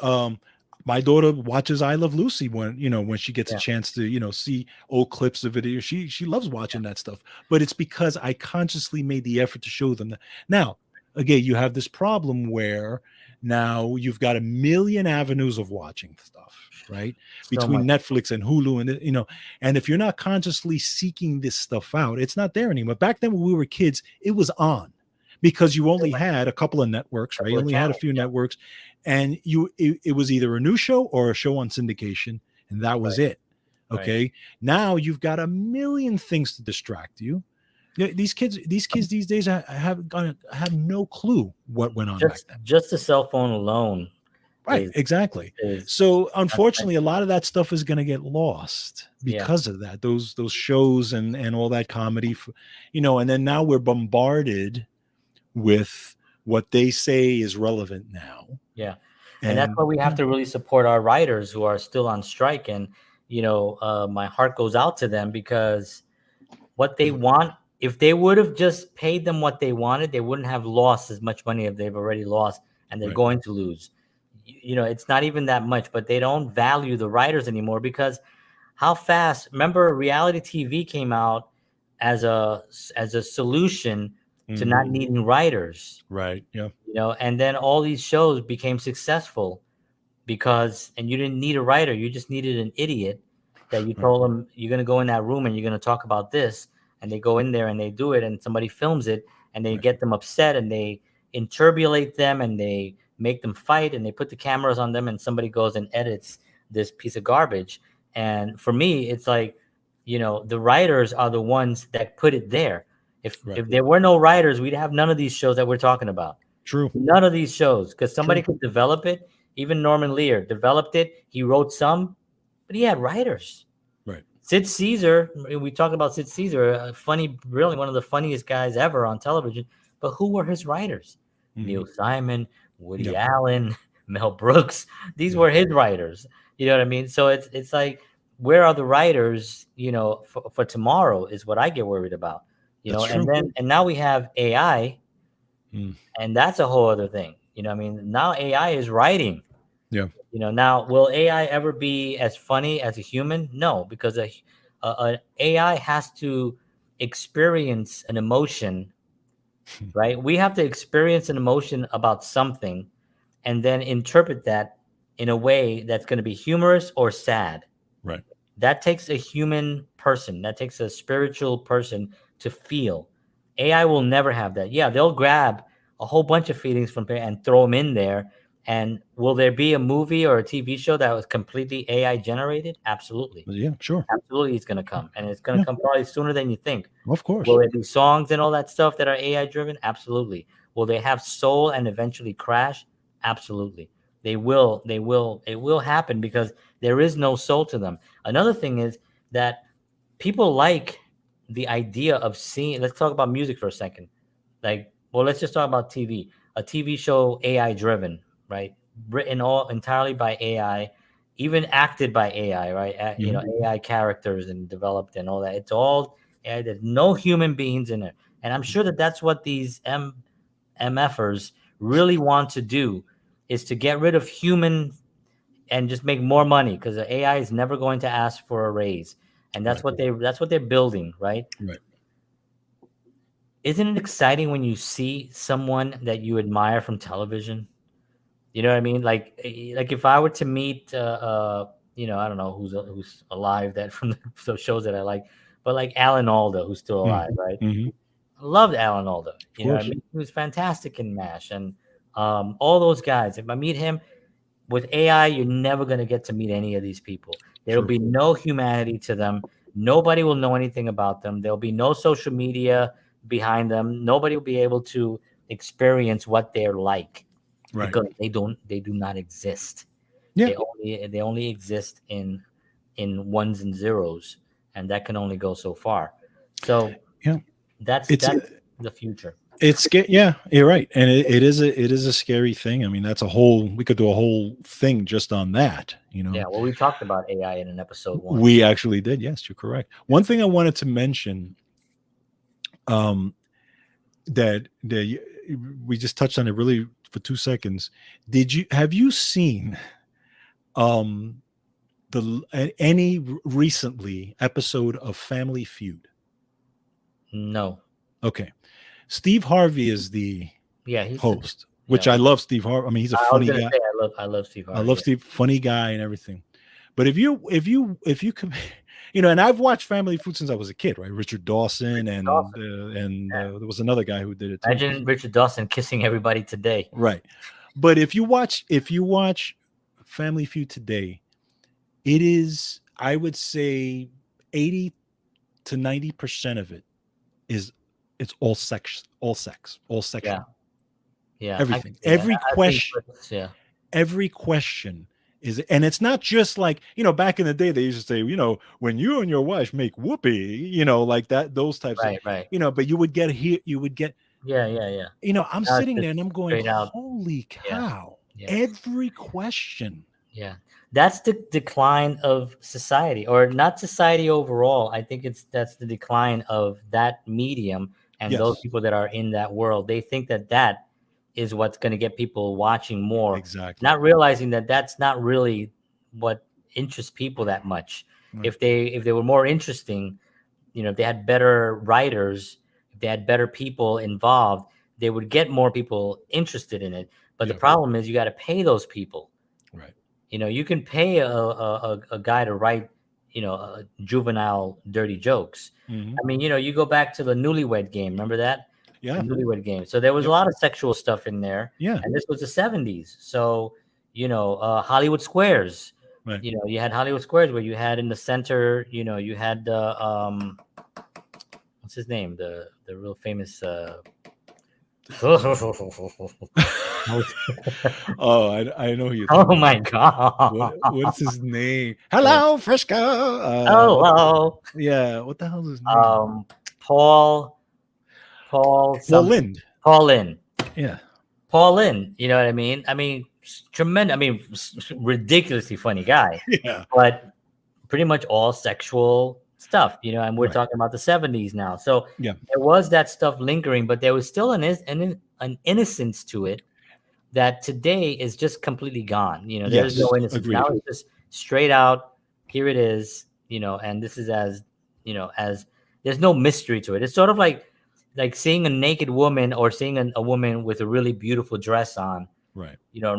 B: My daughter watches I Love Lucy when she gets a
A: Yeah.
B: chance to, see old clips of video. She loves watching that stuff. But it's because I consciously made the effort to show them that. Now, again, you have this problem where now you've got a million avenues of watching stuff, right?
A: So
B: Between
A: much.
B: Netflix and Hulu and if you're not consciously seeking this stuff out, it's not there anymore. Back then when we were kids, it was on because you only had a couple of networks, right? You
A: Couple of
B: only had a
A: channels.
B: few
A: Yeah.
B: networks, and it was either a new show or a show on syndication, and that was
A: Right.
B: it.
A: Right.
B: Okay. Now you've got a million things to distract you. These kids these days have no clue what went on back then.
A: Just the cell phone alone
B: Right,
A: is
B: exactly.
A: is
B: So unfortunately, a lot of that stuff is going to get lost
A: yeah.
B: because of that. Those shows and all that comedy, and then now we're bombarded with what they say is relevant now.
A: Yeah. And that's
B: And
A: why we have to really support our writers who are still on strike. And, my heart goes out to them because what they want, if they would have just paid them what they wanted, they wouldn't have lost as much money as they've already lost, and they're
B: right,
A: going to lose. It's not even that much, but they don't value the writers anymore because how fast, remember reality TV came out as a solution to not
B: mhm,
A: needing writers,
B: right, yeah,
A: and then all these shows became successful and you didn't need a writer, you just needed an idiot that you
B: right,
A: told them you're going to go in that room and you're going to talk about this, and they go in there and they do it, and somebody films it, and they
B: right,
A: get them upset, and they interbulate them, and they make them fight, and they put the cameras on them, and somebody goes and edits this piece of garbage. And for me, it's like, the writers are the ones that put it there. if
B: right.
A: if there were no writers, we'd have none of these shows that we're talking about.
B: True,
A: None of these shows, because somebody
B: true,
A: could develop it. Even Norman Lear developed it. He wrote some, but he had writers.
B: right.
A: Sid Caesar, we talked about Sid Caesar, funny, really one of the funniest guys ever on television. But who were his writers?
B: Mhm.
A: Neil Simon, Woody
B: Yeah,
A: Allen, Mel Brooks. These
B: yeah,
A: were his writers. You know what I mean? So it's like, where are the writers? For tomorrow is what I get worried about.
B: that's
A: And
B: true.
A: now we have AI,
B: Mm,
A: and that's a whole other thing. I mean, now AI is writing.
B: yeah,
A: Now, will AI ever be as funny as a human? No, because a AI has to experience an emotion, right? We have to experience an emotion about something and then interpret that in a way that's going to be humorous or sad.
B: right,
A: That takes a human person, that takes a spiritual person to feel. AI will never have that. Yeah, they'll grab a whole bunch of feelings from and throw them in there. And will there be a movie or a TV show that was completely AI generated? Absolutely.
B: yeah, sure,
A: Absolutely, it's going to come. And it's going
B: yeah,
A: to come probably sooner than you think.
B: of course,
A: Will there be songs and all that stuff that are AI driven? Absolutely. Will they have soul and eventually crash? Absolutely. They will. They will. It will happen because there is no soul to them. Another thing is that people like the idea of seeing. Let's talk about music for a second. Let's just talk about TV. A TV show AI driven, right? Written all entirely by AI, even acted by AI, right?
B: Mhm.
A: AI characters and developed and all that. It's all AI. There's no human beings in it, and I'm sure that that's what these MFers really want to do, is to get rid of human and just make more money, because the AI is never going to ask for a raise, and
B: Right,
A: that's what they're building, right?
B: right.
A: Isn't it exciting when you see someone that you admire from television? You know what I mean? Like if I were to meet, I don't know who's alive that from those shows that I like, but like Alan Alda, who's still
B: Mm.
A: alive, right?
B: Hmm.
A: I loved Alan Alda.
B: Of
A: You know, I
B: course.
A: mean, he was fantastic in MASH, and all those guys. If I meet him with AI, you're never going to get to meet any of these people. There will
B: True.
A: be no humanity to them. Nobody will know anything about them. There'll be no social media behind them. Nobody will be able to experience what they're like
B: Right.
A: because they do not exist.
B: Yeah.
A: They only exist in ones and zeros, and that can only go so far. So
B: Yeah.
A: that's
B: It's
A: that's the future.
B: yeah, you're right, and it is a scary thing. I mean, that's a whole we could do a whole thing just on that.
A: Yeah, well, we talked about AI in an episode once.
B: We actually did. Yes, you're correct. One thing I wanted to mention, um, that we just touched on it really for 2 seconds. Have you seen um any recently episode of Family Feud?
A: No.
B: Okay, Steve Harvey is the
A: Yeah, he's
B: host,
A: yeah.
B: which I love. Steve Harvey. I mean, he's a
A: I was
B: funny
A: gonna
B: guy.
A: say I love Steve
B: I
A: Harvey.
B: love
A: Yeah.
B: Steve, funny guy and everything. But if you can, and I've watched Family Feud since I was a kid, right? Richard Dawson
A: Richard
B: and
A: Dawson.
B: there was another guy who did it too,
A: Imagine Richard Dawson kissing everybody today.
B: right? But if you watch Family Feud today, it is, I would say, 80 to 90% of it is it's all
A: Yeah,
B: sexual,
A: yeah, I can
B: everything,
A: see that. I think, yeah,
B: every question is, and it's not just like, back in the day they used to say, when you and your wife make whoopee, like that, those types of,
A: right, right.
B: but you would get,
A: Yeah, yeah, yeah.
B: I'm
A: Now it's
B: sitting there
A: just
B: and I'm going,
A: straight out.
B: holy
A: Yeah,
B: cow,
A: yeah,
B: every question.
A: yeah. That's the decline of society, or not society overall. I think that's the decline of that medium and those
B: Yes,
A: people that are in that world. They think that is what's going to get people watching more,
B: exactly.
A: not realizing that that's not really what interests people that much.
B: Right.
A: If they were more interesting, if they had better writers, if they had better people involved, they would get more people interested in it. But the
B: Yeah.
A: problem is you got to pay those people.
B: Right.
A: You can pay a guy to write, juvenile dirty jokes.
B: Hmm.
A: I mean, you go back to the Newlywed Game. Remember that? The
B: Yeah.
A: Newlywed Game. So there was a
B: Yep.
A: lot of sexual stuff in there,
B: Yeah.
A: and this was the '70s. So Hollywood Squares.
B: Right.
A: You had Hollywood Squares where you had in the center, you had the what's his name, the real famous.
B: Oh, I know who you're
A: Oh
B: talking
A: my
B: about.
A: god!
B: What's his name? Hello, Frisco.
A: Hello.
B: Yeah. What the hell is his name?
A: Paul
B: Paul
A: something.
B: Lind.
A: Paul Lynn.
B: Yeah.
A: Paul Lynn. You know what I mean? I mean, tremendous. I mean, ridiculously funny guy,
B: Yeah.
A: but pretty much all sexual stuff. And we're
B: Right.
A: talking about the '70s now. So
B: Yeah.
A: there was that stuff lingering, but there was still an innocence to it that today is just completely gone. There's
B: Yes.
A: no innocence.
B: Agreed.
A: Now it's just straight out, here it is, and this is as there's no mystery to it. It's sort of like seeing a naked woman or seeing a woman with a really beautiful dress on,
B: Right.
A: a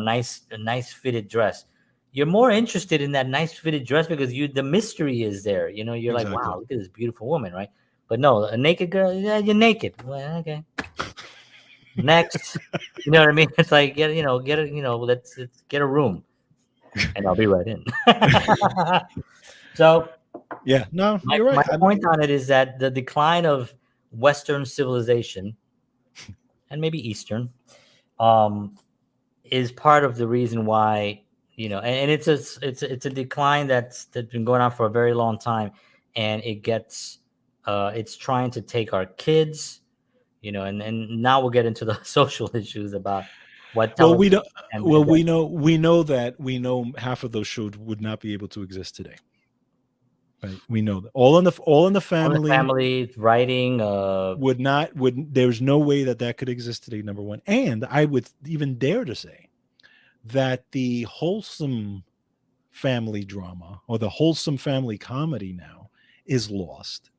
A: nice fitted dress. You're more interested in that nice fitted dress because the mystery is there. You're like,
B: Exactly.
A: wow, look at this beautiful woman, right? But no, a naked girl, yeah, you're naked. Well, okay. Next, you know what I mean? It's like let's get a room, and I'll be right in. So
B: Yeah. No,
A: my
B: you're right.
A: point on it is that the decline of Western civilization and maybe Eastern, is part of the reason why and it's a decline that's been going on for a very long time, and it's trying to take our kids. And now we'll get into the social issues about what
B: Well,
A: television
B: we don't.
A: and
B: Well, we know half of those shows would not be able to exist today. Right. We know that all in the
A: on the
B: family
A: family writing.
B: there's no way that could exist today. Number one, and I would even dare to say that the wholesome family drama or the wholesome family comedy now is lost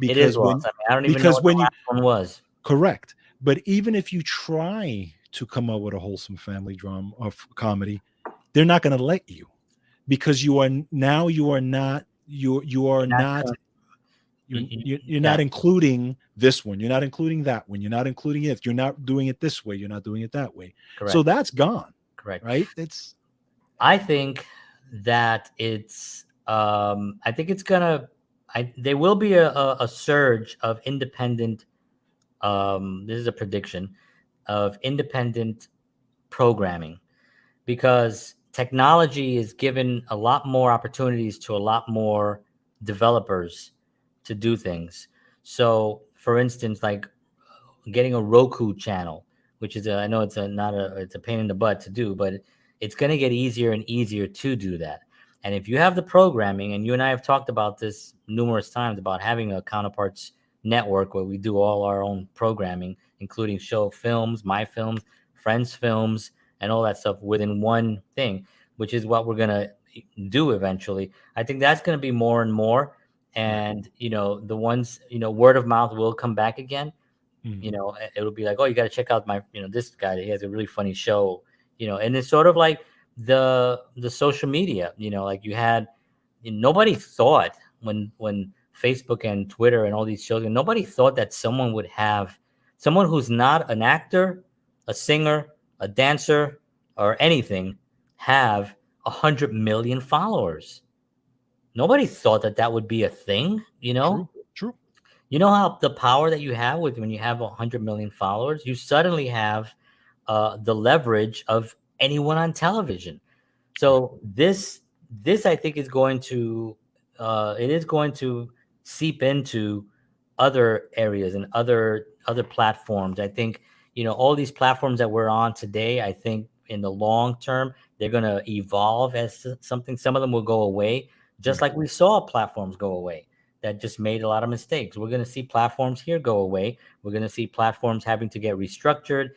A: It is
B: because
A: lost. I mean, I don't even know what the last one was.
B: correct. But even if you try to come up with a wholesome family drama or comedy, they're not going to let you because you are not you are
A: You're not
B: not
A: gonna,
B: you're
A: yeah,
B: not including this one, you're not including that one, you're not including it, you're not doing it this way, you're not doing it that way. So
A: correct,
B: that's gone,
A: correct.
B: right? It's
A: I think that I think it's gonna. There will be a surge of independent. This is a prediction of independent programming because technology is given a lot more opportunities to a lot more developers to do things. So, for instance, like getting a Roku channel, which is I know it's a not a it's a pain in the butt to do, but it's going to get easier and easier to do that. And if you have the programming, and you and I have talked about this numerous times about having a counterparts network where we do all our own programming, including show films, my films, friends' films, and all that stuff within one thing, which is what we're going to do eventually. I think that's going to be more and more.
B: right.
A: And, the ones, word of mouth will come back again.
B: Mhm.
A: It'll be like, oh, you got to check out my, this guy, he has a really funny show. And it's sort of like the social media, like you had, nobody thought when Facebook and Twitter and all these shows, and nobody thought that someone would have someone who's not an actor, a singer, a dancer, or anything have 100 million followers. Nobody thought that that would be a thing.
B: True, true.
A: You know how the power that you have with when you have 100 million followers, you suddenly have the leverage of anyone on television.
B: Right.
A: So this I think is going to it is going to seep into other areas and other platforms. I think all these platforms that we're on today. I think in the long term they're going to evolve as something. Some of them will go away, just
B: Right.
A: like we saw platforms go away that just made a lot of mistakes. We're going to see platforms here go away. We're going to see platforms having to get restructured,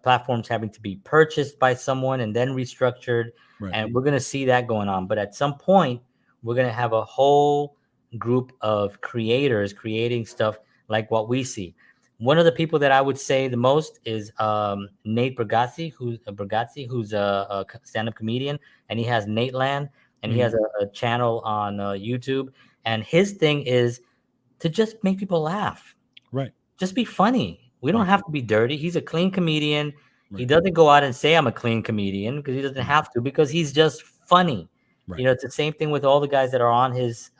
A: platforms having to be purchased by someone and then restructured.
B: Right.
A: And we're going to see that going on. But at some point, we're going to have a whole group of creators creating stuff like what we see. One of the people that I would say the most is Nate who's a stand-up comedian, and he has Nate Land, and he
B: Mhm.
A: has a channel on YouTube. And his thing is to just make people laugh.
B: Right.
A: Just be funny. We don't
B: Right.
A: have to be dirty. He's a clean comedian. He
B: Right.
A: doesn't go out and say I'm a clean comedian because he doesn't
B: Mhm.
A: have to, because he's just funny.
B: Right.
A: It's the same thing with all the guys that are on his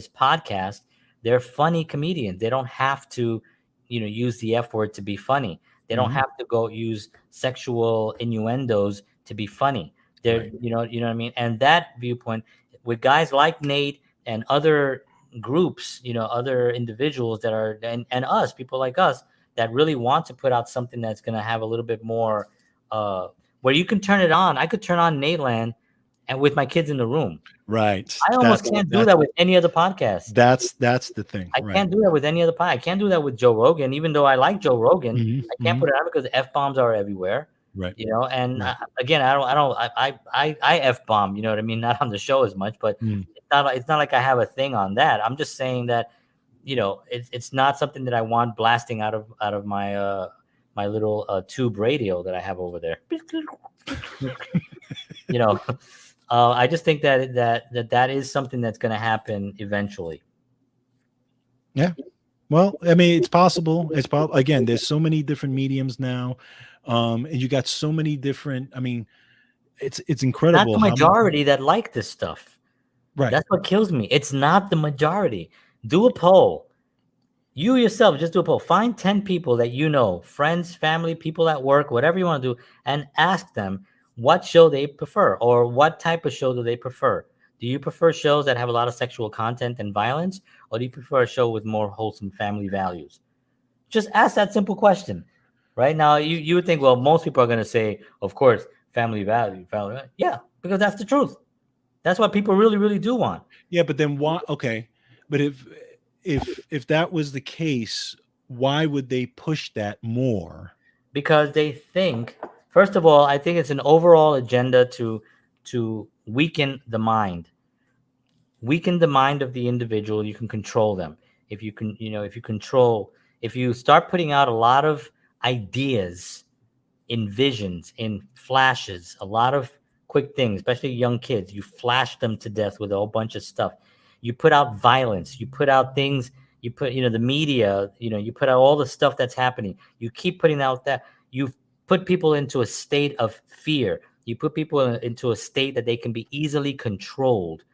A: podcast. They're funny comedians. They don't have to, use the F word to be funny. They don't
B: Mhm.
A: have to go use sexual innuendos to be funny. They're,
B: Right.
A: what I mean? And that viewpoint with guys like Nate and other groups, other individuals that are, and us, people like us that really want to put out something that's going to have a little bit more, uh, where you can turn it on. I could turn on Nateland and with my kids in the room.
B: Right.
A: I almost can't do that with any other podcast.
B: That's the thing.
A: I
B: Right.
A: can't do that with any other podcast. I can't do that with Joe Rogan, even though I like Joe Rogan.
B: Mhm.
A: I can't
B: Mhm.
A: put it on because F bombs are everywhere.
B: Right.
A: And
B: Right.
A: again, I F bomb. You know what I mean? Not on the show as much, but
B: Mm.
A: it's not like I have a thing on that. I'm just saying that it's not something that I want blasting out of my my little tube radio that I have over there. you know, I just think that is something that's going to happen eventually.
B: Yeah. Well, I mean, it's possible. It's possible. Again, there's so many different mediums now, and you got so many different. I mean, it's
A: Not the
B: incredible how many.
A: majority that like this stuff.
B: Right.
A: That's what kills me. It's not the majority. Do a poll. You yourself just do a poll. Find 10 people that friends, family, people at work, whatever you want to do, and ask them what show they prefer or what type of show do they prefer. Do you prefer shows that have a lot of sexual content and violence, or do you prefer a show with more wholesome family values? Just ask that simple question. Right now, you would think, well, most people are going to say, of course, family. Yeah, because that's the truth. That's what people really, really do want.
B: Yeah, but then why? Okay, but if that was the case, why would they push that more?
A: Because they think, first of all, I think it's an overall agenda to weaken the mind of the individual. You can control them if you can, if you start putting out a lot of ideas in visions, in flashes, a lot of quick things, especially young kids. You flash them to death with a whole bunch of stuff. You put out violence. You put out things. You put, the media. You put out all the stuff that's happening. You keep putting out that. You put people into a state of fear. You put people into a state that they can be easily controlled,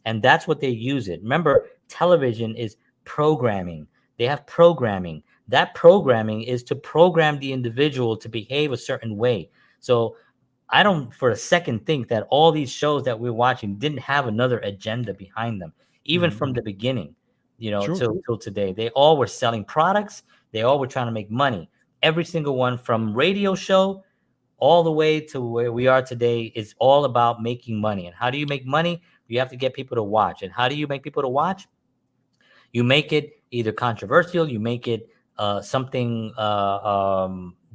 A: and that's what they use it. Remember, television is programming. They have programming. That programming is to program the individual to behave a certain way. So I don't for a second think that all these shows that we're watching didn't have another agenda behind them, even
B: Mhm.
A: from the beginning,
B: Sure.
A: till today. They all were selling products. They all were trying to make money. Every single one, from radio show all the way to where we are today, is all about making money. And how do you make money? You have to get people to watch. And how do you make people to watch? You make it either controversial, you make it something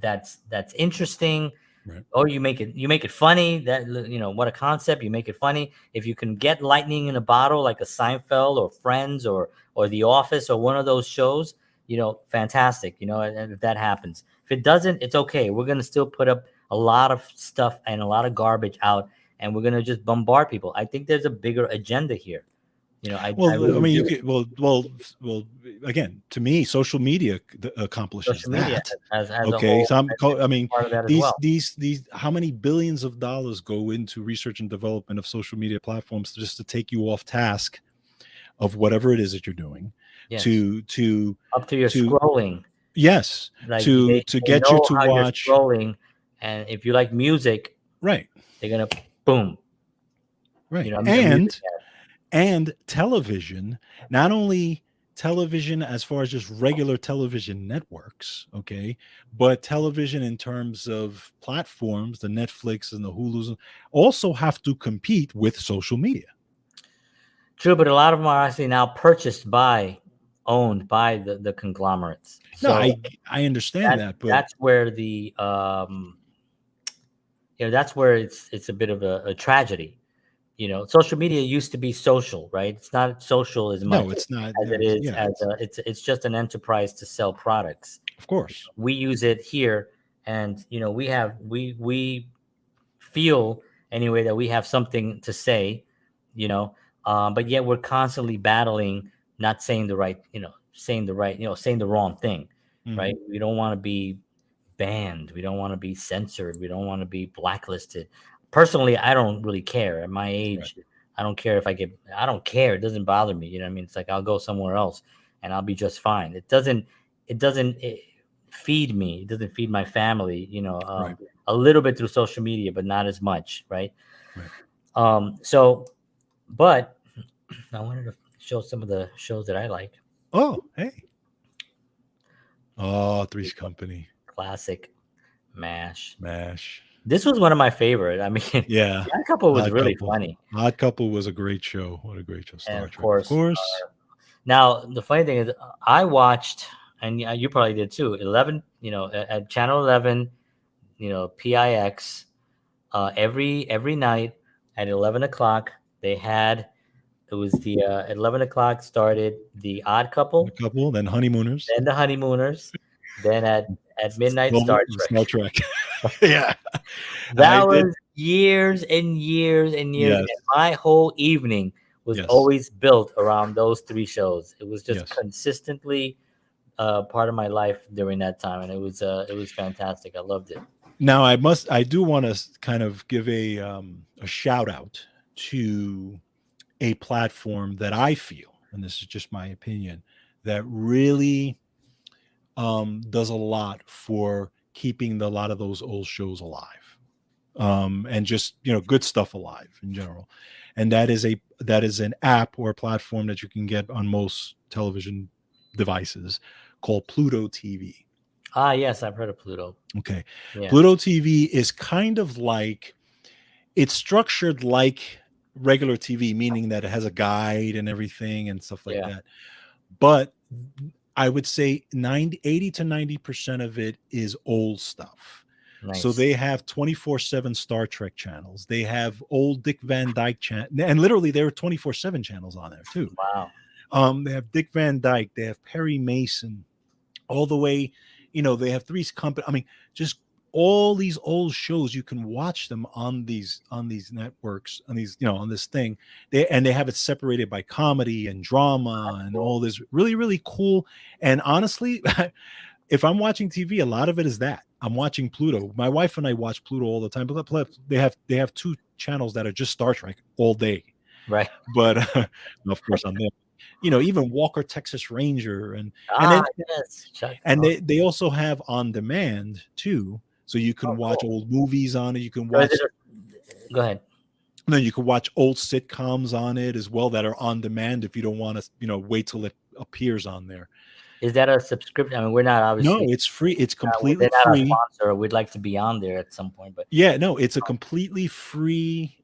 A: that's interesting,
B: Right.
A: or you make it funny. That, what a concept. You make it funny. If you can get lightning in a bottle, like a Seinfeld or Friends or The Office or one of those shows, fantastic. And if that happens, if it doesn't, it's okay. We're gonna still put up a lot of stuff and a lot of garbage out, and we're gonna just bombard people. I think there's a bigger agenda here. I
B: Well, I
A: really
B: mean, you
A: do.
B: could, well. Again, to me, social media accomplishes
A: Social media
B: that.
A: has a
B: Okay,
A: whole,
B: so
A: I think,
B: I mean,
A: part of that as
B: these
A: well.
B: how many billions of dollars go into research and development of social media platforms just to take you off task of whatever it is that you're doing,
A: Yes,
B: to to
A: up to your
B: to
A: scrolling.
B: yes,
A: Like, they
B: to
A: they
B: get you
A: know
B: to
A: how you're
B: watch.
A: scrolling, and if you like music,
B: Right,
A: they're gonna boom.
B: right,
A: A music
B: and
A: ad.
B: television, not only television as far as just regular television networks, okay, but television in terms of platforms, the Netflix and the Hulus, also have to compete with social media.
A: True, but a lot of them are actually now owned by the conglomerates.
B: No,
A: So
B: I understand
A: that
B: that, but
A: that's where the that's where it's a bit of a tragedy. Social media used to be social, right? It's not social as
B: no,
A: much
B: it's not.
A: as it is
B: Yeah,
A: as it's just an enterprise to sell products.
B: of course.
A: We use it here, and we feel anyway that we have something to say, you know but yet we're constantly battling, not saying the right, saying the wrong thing,
B: Hmm.
A: right? We don't want to be banned, we don't want to be censored, we don't want to be blacklisted. Personally, I don't really care at my
B: Right,
A: age. I don't care, it doesn't bother me, what I mean? It's like I'll go somewhere else and I'll be just fine. It doesn't feed me, it doesn't feed my family,
B: right,
A: a little bit through social media, but not as much, right?
B: right.
A: So, but I wanted to show some of the shows that I like.
B: Oh, hey. Oh, Three's Company,
A: Classic MASH.
B: MASH.
A: This was one of my favorite. I mean,
B: Yeah,
A: that couple was
B: Odd
A: really
B: Couple.
A: funny,
B: Odd Couple was a great show. What a great show.
A: and
B: Star
A: of
B: Trek, of
A: course,
B: course.
A: now the funny thing is, I watched, and you probably did too. 11, at Channel 11, PIX, every night at 11 o'clock. They had It was at 11 o'clock started the Odd
B: A
A: Couple,
B: couple, then Honeymooners.
A: then the Honeymooners, then at midnight Star
B: Star
A: Trek.
B: Trek. Yeah, I
A: That
B: did.
A: was years and years and years,
B: Yes,
A: and my whole evening was
B: yes,
A: always built around those three shows. It was just
B: yes.
A: consistently part of my life during that time, and it was fantastic. I loved it.
B: Now I do want to kind of give a shout out to a platform that I feel, and this is just my opinion, that really does a lot for keeping a lot of those old shows alive, and just good stuff alive in general. And that is an app or a platform that you can get on most television devices called Pluto TV.
A: Ah, yes, I've heard of Pluto.
B: Okay,
A: Yeah,
B: Pluto TV is kind of like, it's structured like regular TV, meaning that it has a guide and everything and stuff like
A: yeah,
B: that. But I would say 80 to 90% of it is old stuff. So
A: nice.
B: they have 24/7 Star Trek channels. They have old Dick Van Dyke channel, and literally there are 24/7 channels on there too.
A: Wow.
B: They have Dick Van Dyke, they have Perry Mason, all the way, they have Three's Company. I mean, just all these old shows, you can watch them on these networks, on these, on this thing. They have it separated by comedy and drama and
A: Cool.
B: all this really, really cool. And honestly, if I'm watching TV, a lot of it is that I'm watching Pluto. My wife and I watch Pluto all the time, but they have two channels that are just Star Trek all day.
A: Right.
B: But of course, on them, even Walker Texas Ranger, and
A: Ah,
B: then
A: yes. Chuck.
B: and
A: Oh,
B: they also have on demand too, so you can watch
A: cool.
B: old movies on it. You can
A: So is it
B: watch
A: go ahead.
B: then you can watch old sitcoms on it as well that are on demand if you don't want to wait till it appears on there.
A: Is that a subscription? I mean, we're not
B: No,
A: obviously
B: it's free. It's
A: they're
B: completely
A: not our
B: free.
A: sponsor. We'd like to be on there at some point, but
B: Yeah, no, it's a completely free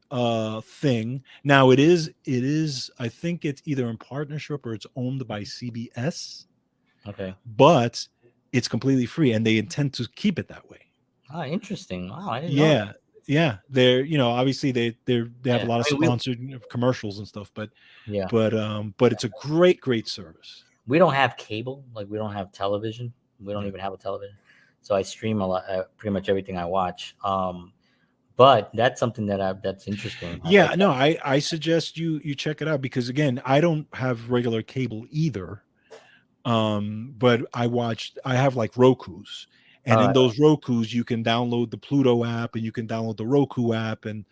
B: thing. Now it is I think it's either in partnership or it's owned by CBS,
A: okay.
B: but it's completely free and they intend to keep it that way.
A: Oh, interesting. Wow, I didn't know that.
B: Yeah. Yeah, they're obviously they have a
A: Yeah,
B: lot of
A: I mean,
B: sponsored commercials and stuff, but
A: yeah,
B: but it's a great service.
A: we don't have cable. Like we don't have television. We don't
B: Yeah.
A: even have a television. So I stream a lot, pretty much everything I watch. But that's something that's interesting. I like
B: Yeah, no, I suggest you check it out because again, I don't have regular cable either. But I have like Roku's,
A: that.
B: and
A: All
B: in
A: right.
B: those Roku's you can download the Pluto app and you can download the Roku app, and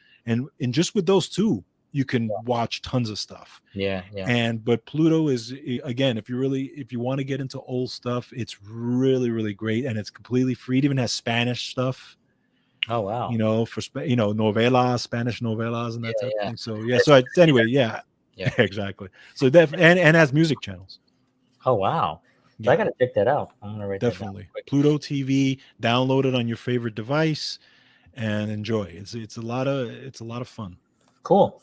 B: just with those two you can watch tons of stuff.
A: Yeah, yeah.
B: And but Pluto is, again, if you want to get into old stuff, it's really, really great, and it's completely free. It even has Spanish stuff,
A: Oh wow.
B: for novelas, Spanish novelas, and
A: Yeah,
B: that type of
A: yeah.
B: thing. So yeah,
A: It's
B: so
A: good to see
B: anyway,
A: that.
B: yeah,
A: Yeah.
B: exactly. So and has music channels.
A: Oh wow. So I
B: Yeah,
A: gotta check that out. I'm gonna write that down
B: definitely.
A: quick.
B: Pluto TV, download it on your favorite device and enjoy. It's a lot of fun.
A: Cool.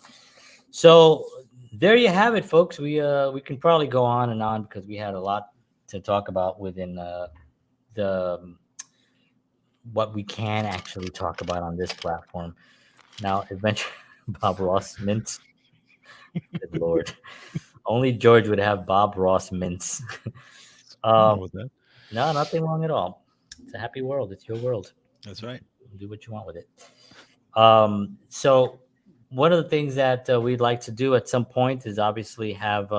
A: So there you have it, folks. We can probably go on and on because we had a lot to talk about within the what we can actually talk about on this platform. Now, eventually, Bob Ross mints. Good lord, only George would have Bob Ross mints.
B: Nothing wrong
A: um,
B: with that.
A: no, nothing wrong at all. It's a happy world. It's your world.
B: That's right.
A: Do what you want with it. So one of the things that we'd like to do at some point is obviously have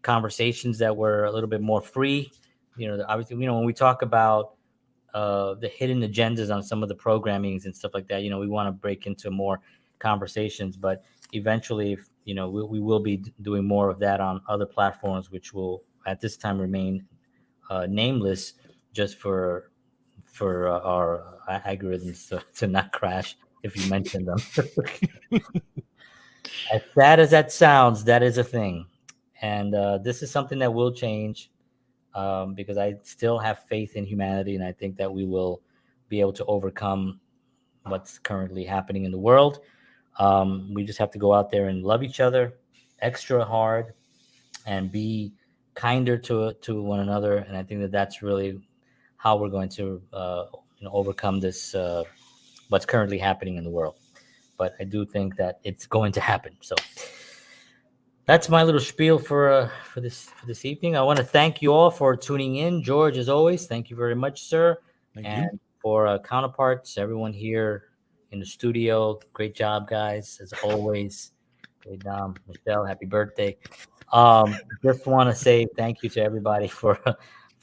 A: conversations that were a little bit more free. Obviously, when we talk about the hidden agendas on some of the programmings and stuff like that, we want to break into more conversations. But eventually, we will be doing more of that on other platforms, which will at this time remain nameless, just for our algorithms to not crash if you mention them. As sad as that sounds, that is a thing, and this is something that will change, because I still have faith in humanity, and I think that we will be able to overcome what's currently happening in the world. We just have to go out there and love each other extra hard and be kinder to one another, and I think that that's really how we're going to overcome this what's currently happening in the world. But I do think that it's going to happen. So that's my little spiel for this evening. I want to thank you all for tuning in. George, as always, thank you very much, sir.
B: Thank you.
A: And for Counterparts, everyone here in the studio, great job, guys, as always. Hey, Dom, Michelle, happy birthday. Just want to say thank you to everybody for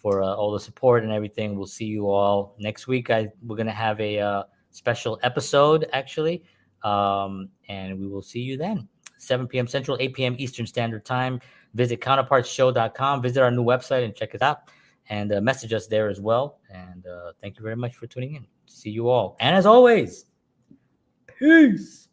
A: all the support and everything. We'll see you all next week. We're gonna have a special episode actually, and we will see you then. 7 p.m. Central, 8 p.m. Eastern Standard Time. Visit counterpartsshow.com. Visit our new website and check us out, and message us there as well. And thank you very much for tuning in. See you all, and as always, peace.